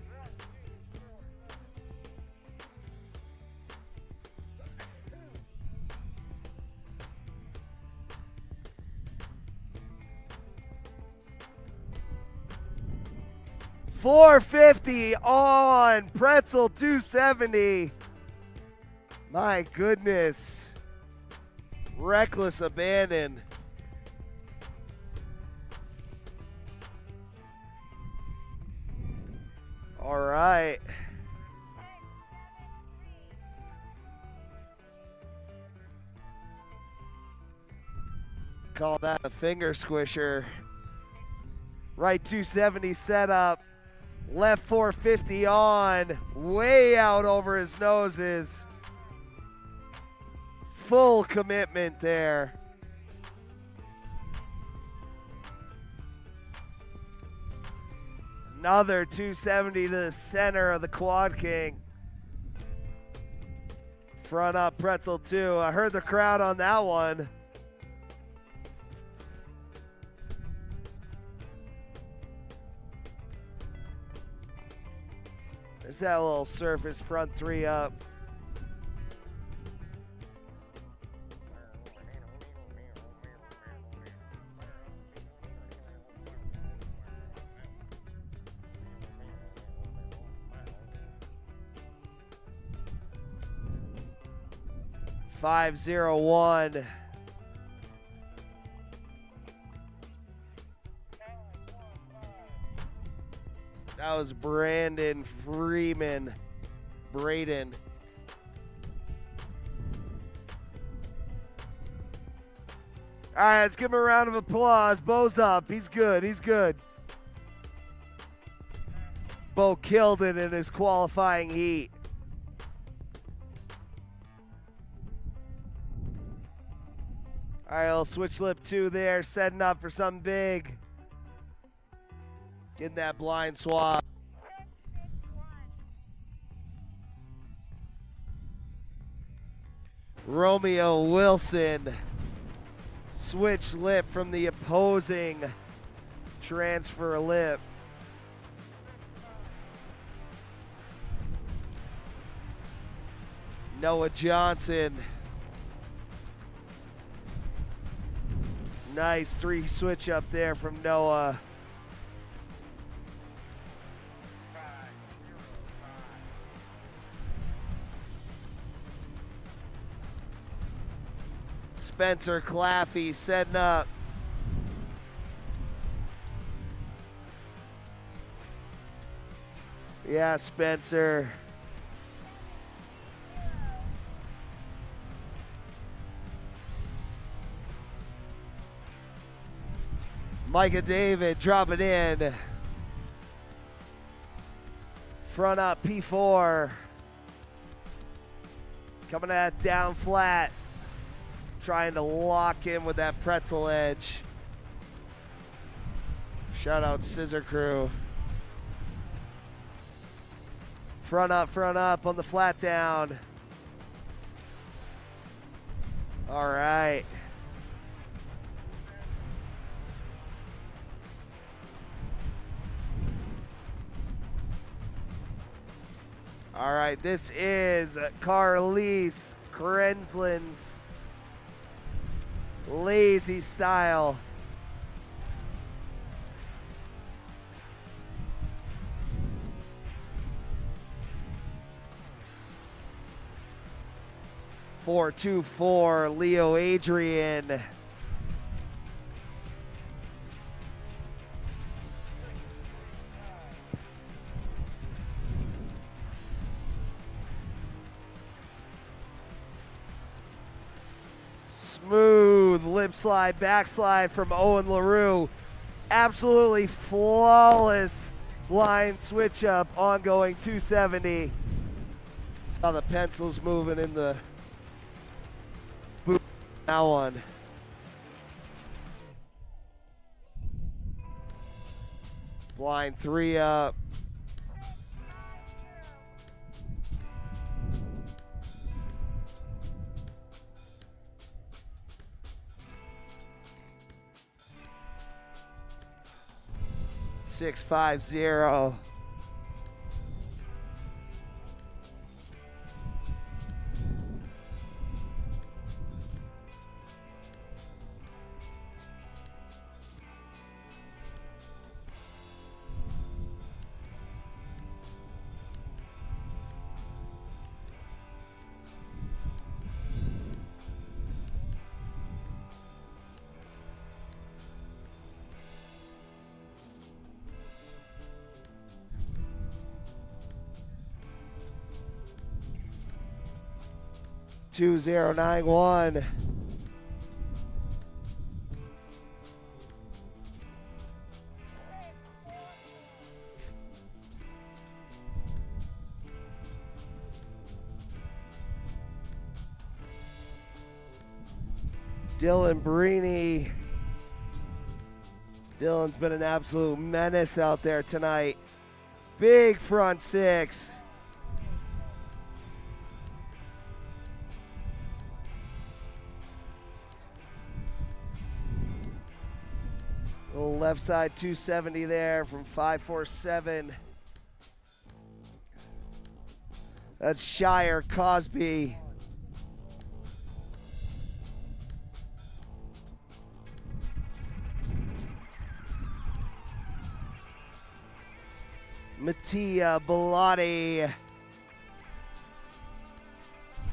.450 on pretzel 270. My goodness. Reckless abandon. right. Call that a finger squisher. Right 270 setup. Left 450 on. Way out over his noses. Full commitment there. Another 270 to the center of the Quad King. Front up pretzel 2. I heard the crowd on that one. There's that little surface front 3 up. Five, 0-1. That was Brandon Freeman. Braden. All right, let's give him a round of applause. Bo's up. He's good. He's good. Bo killed it in his qualifying heat. All right, little switch lip 2 there, setting up for something big. Getting that blind swap. Romeo Wilson. Switch lip from the opposing transfer lip. Noah Johnson. Nice 3 switch up there from Noah. Spencer Claffey setting up. Yeah, Spencer. Micah David drop it in. Front up P4. Coming at down flat. Trying to lock in with that pretzel edge. Shout out Scissor Crew. Front up on the flat down. All right. All right, this is Carlise Krenslin's lazy style. Four, 2-4, Leo Adrian. Smooth lip slide, backslide from Owen LaRue. Absolutely flawless line switch up, ongoing 270. Saw the pencils moving in the boot. Now on. Blind 3 up. Six, 5-0. 2091. Dylan Brini. Dylan's been an absolute menace out there tonight. Big front six. Little left side 270 there from 547. That's Shire Cosby. Mattia Bellotti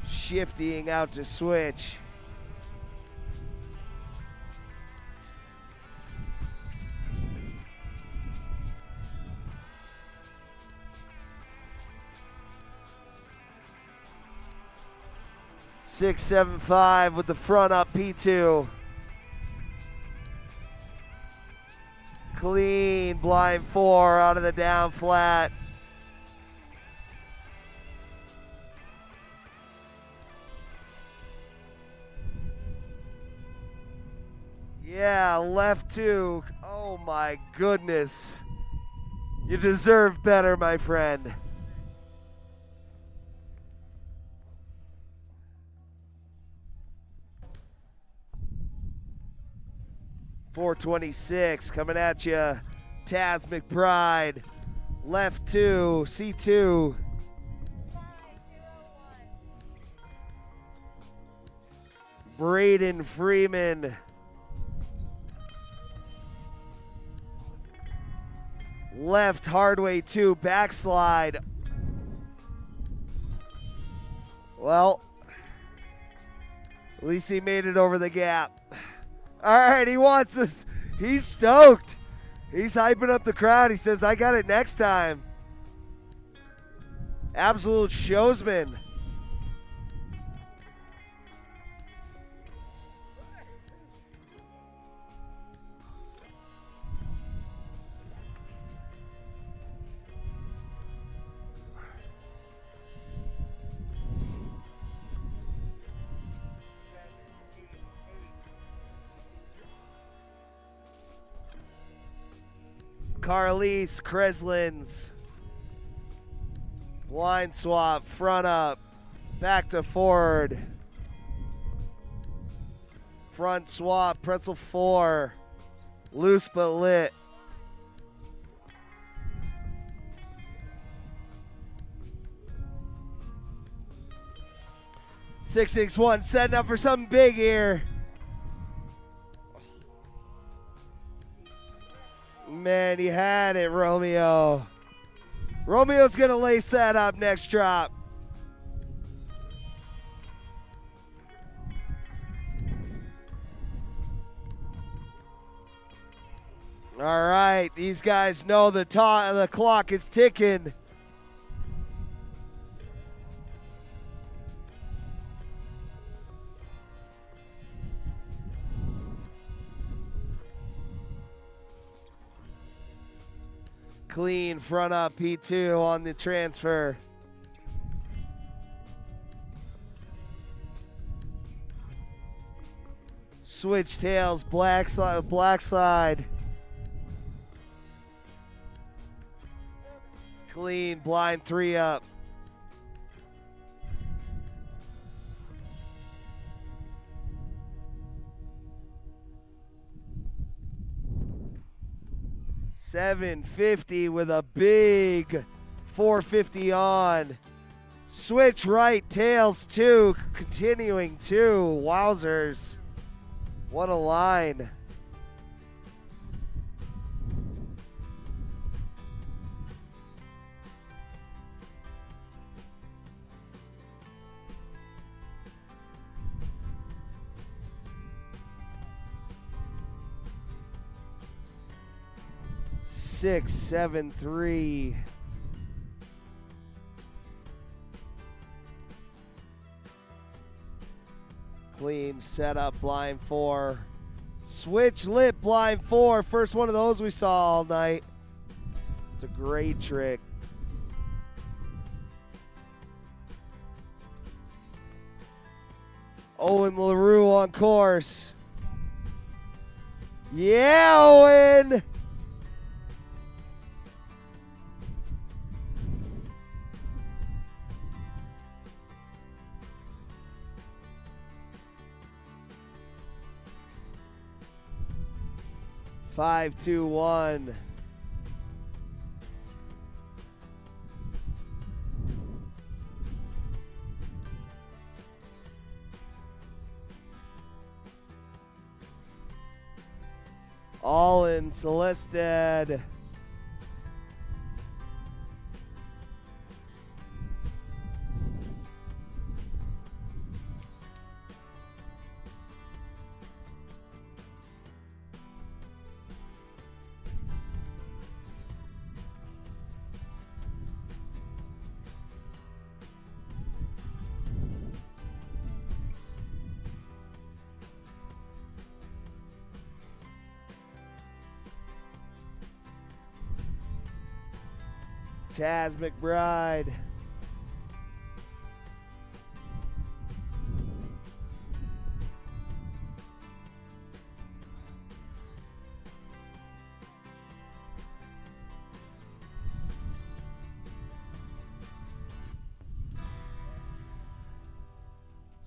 shifting out to switch. Six, 7, 5 with the front up P2. Clean blind 4 out of the down flat. Yeah, left 2. Oh my goodness. You deserve better, my friend. .426 coming at you. Taz McBride. Left 2, C2. Braden Freeman. Left Hardway 2, backslide. Well, at least he made it over the gap. All right, he wants us. He's stoked. He's hyping up the crowd. He says, I got it next time. Absolute showsman. Carlise Kreslins. Line swap, front up, back to forward. Front swap, pretzel 4. Loose but lit. Six, 6, 1, setting up for something big here. Man, you had it, Romeo. Romeo's going to lace that up next drop. All right, these guys know the clock is ticking. Clean front up P2 on the transfer. Switch tails, black slide. Clean blind 3 up. .750 with a big 450 on. Switch right, tails 2, continuing 2. Wowzers. What a line. Six, 7, 3. Clean setup, blind 4. Switch lip, blind 4. First one of those we saw all night. It's a great trick. Owen LaRue on course. Yeah, Owen! Five, 2, 1. All in Celestad. Taz McBride.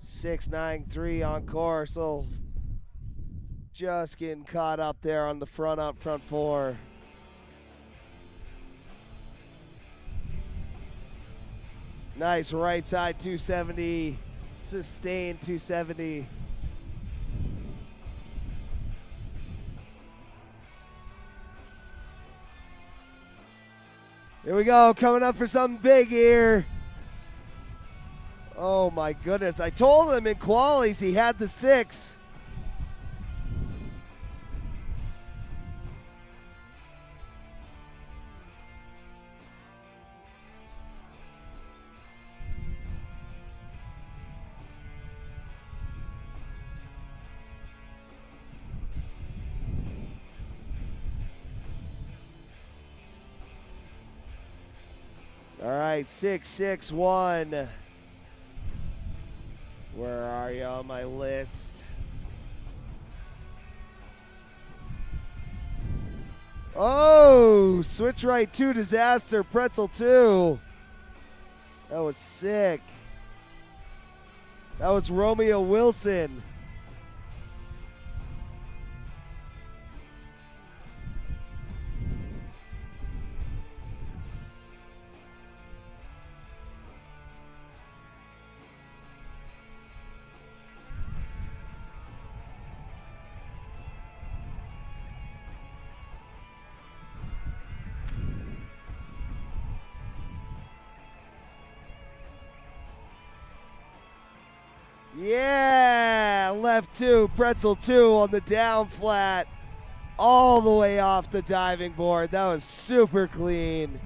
Six, 9, 3 on course. So just getting caught up there on the front 4. Nice right side 270, sustained 270. Here we go, coming up for something big here. Oh my goodness, I told him in qualies he had the 6. All right, 6, 6, 1. Where are you on my list? Oh, switch right 2, disaster, pretzel 2. That was sick. That was Romeo Wilson. Yeah, left 2, pretzel 2 on the down flat, all the way off the diving board. That was super clean.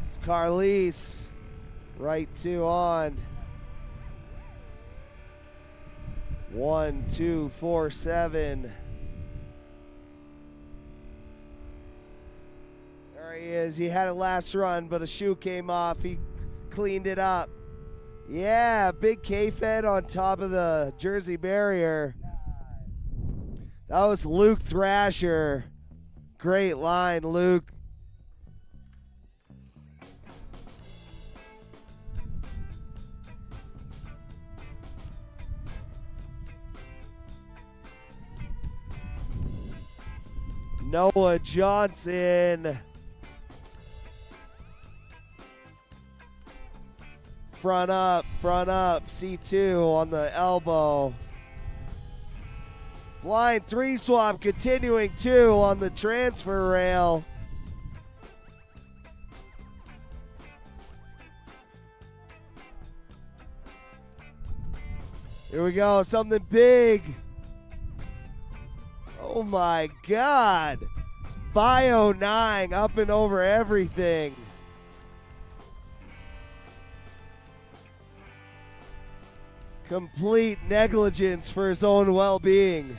It's Carlise, right 2 on. 1, 2, 4, 7. There he is. He had a last run, but a shoe came off. He cleaned it up. Yeah, big K-Fed on top of the Jersey barrier. That was Luke Thrasher. Great line, Luke. Noah Johnson. Front up, C2 on the elbow. Blind 3 swap continuing 2 on the transfer rail. Here we go, something big. Oh my God. Bio 9 up and over everything. Complete negligence for his own well-being.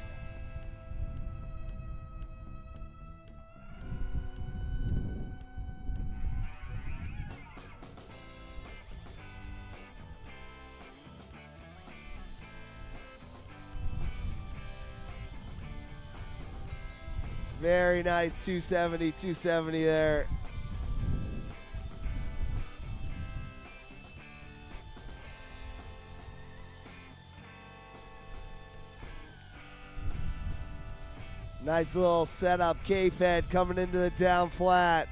Very nice 270 there. Nice little setup, K-Fed coming into the down flat.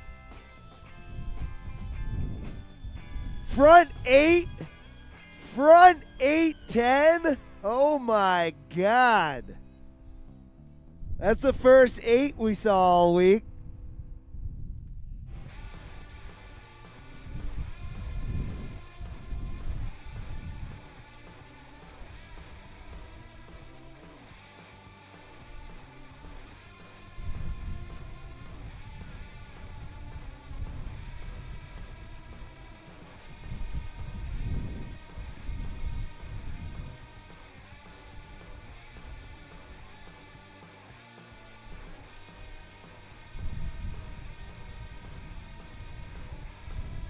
Front 8, 10. Oh my God. That's the first 8 we saw all week.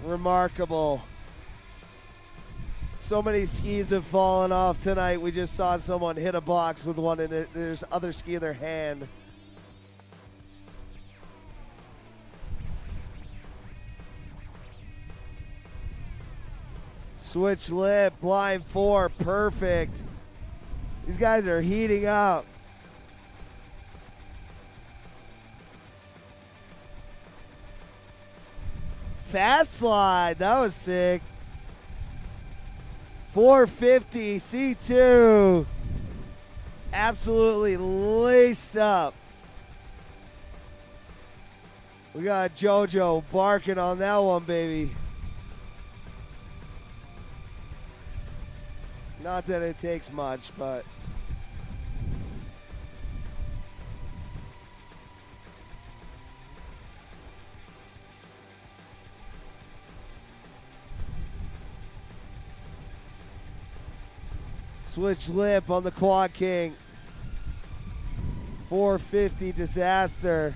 Remarkable. So many skis have fallen off tonight. We just saw someone hit a box with one in it. There's other ski in their hand. Switch lip, blind 4, perfect. These guys are heating up. Fast slide, that was sick. 450 C2. Absolutely laced up. We got JoJo barking on that one, baby. Not that it takes much, but switch lip on the Quad King. 450 disaster.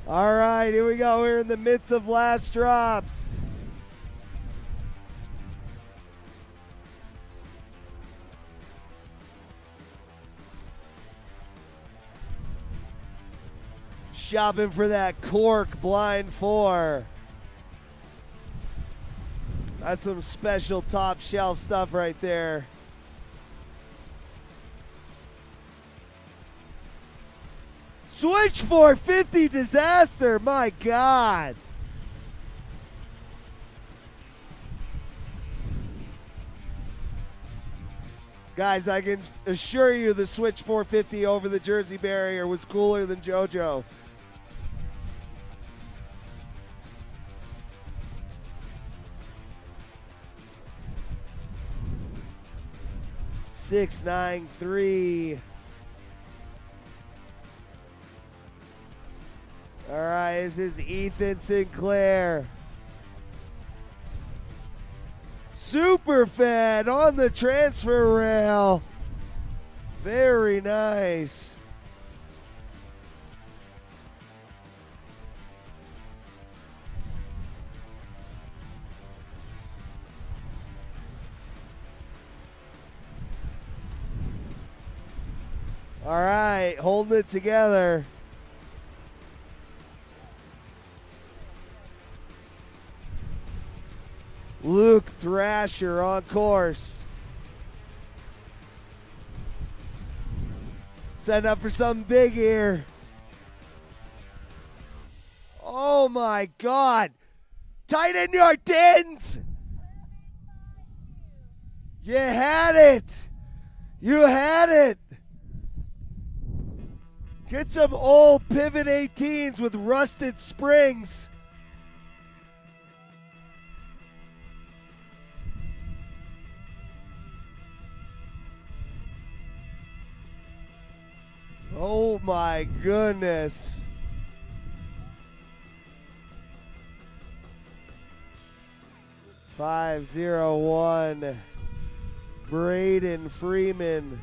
All right, here we go. We're in the midst of last drops. Shopping for that cork blind 4. That's some special top shelf stuff right there. Switch 450 disaster, my God. Guys, I can assure you the Switch 450 over the Jersey barrier was cooler than JoJo. $693. All right, this is Ethan Sinclair. Super Fed on the transfer rail. Very nice. All right, holding it together. Luke Thrasher on course. Setting up for something big here. Oh my God. Tight end your tins. You had it. You had it. Get some old Pivot 18s with rusted springs. Oh my goodness. $501. Braden Freeman.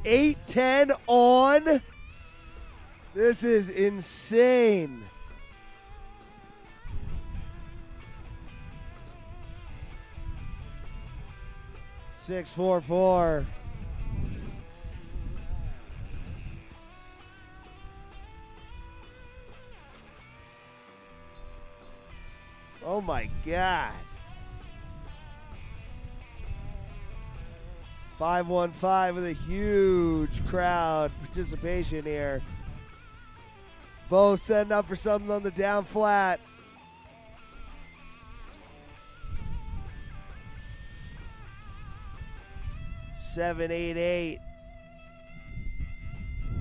$810 on. This is insane. $644. Oh my God. 515 with a huge crowd participation here. Bo setting up for something on the down flat. $788.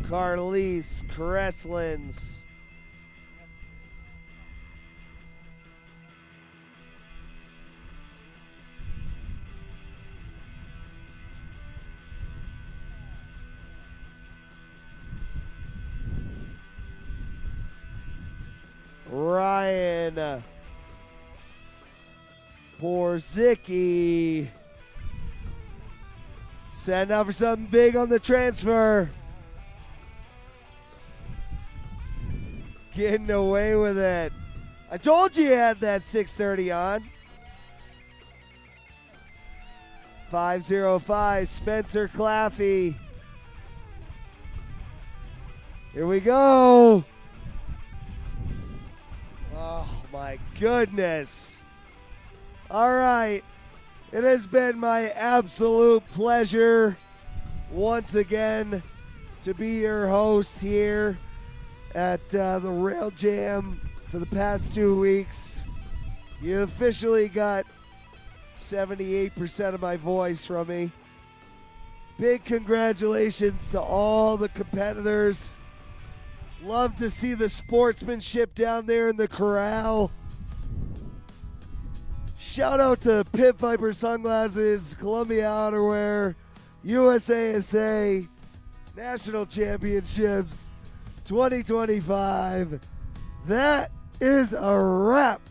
Carlise Cresslins. Ryan Borzicki. Send out for something big on the transfer. Getting away with it. I told you had that 630 on. 505, Spencer Claffey. Here we go. Oh my goodness. All right. It has been my absolute pleasure once again to be your host here at the Rail Jam for the past 2 weeks. You officially got 78% of my voice from me. Big congratulations to all the competitors. Love to see the sportsmanship down there in the corral. Shout out to Pit Viper Sunglasses, Columbia Outerwear, USASA, National Championships 2025. That is a wrap.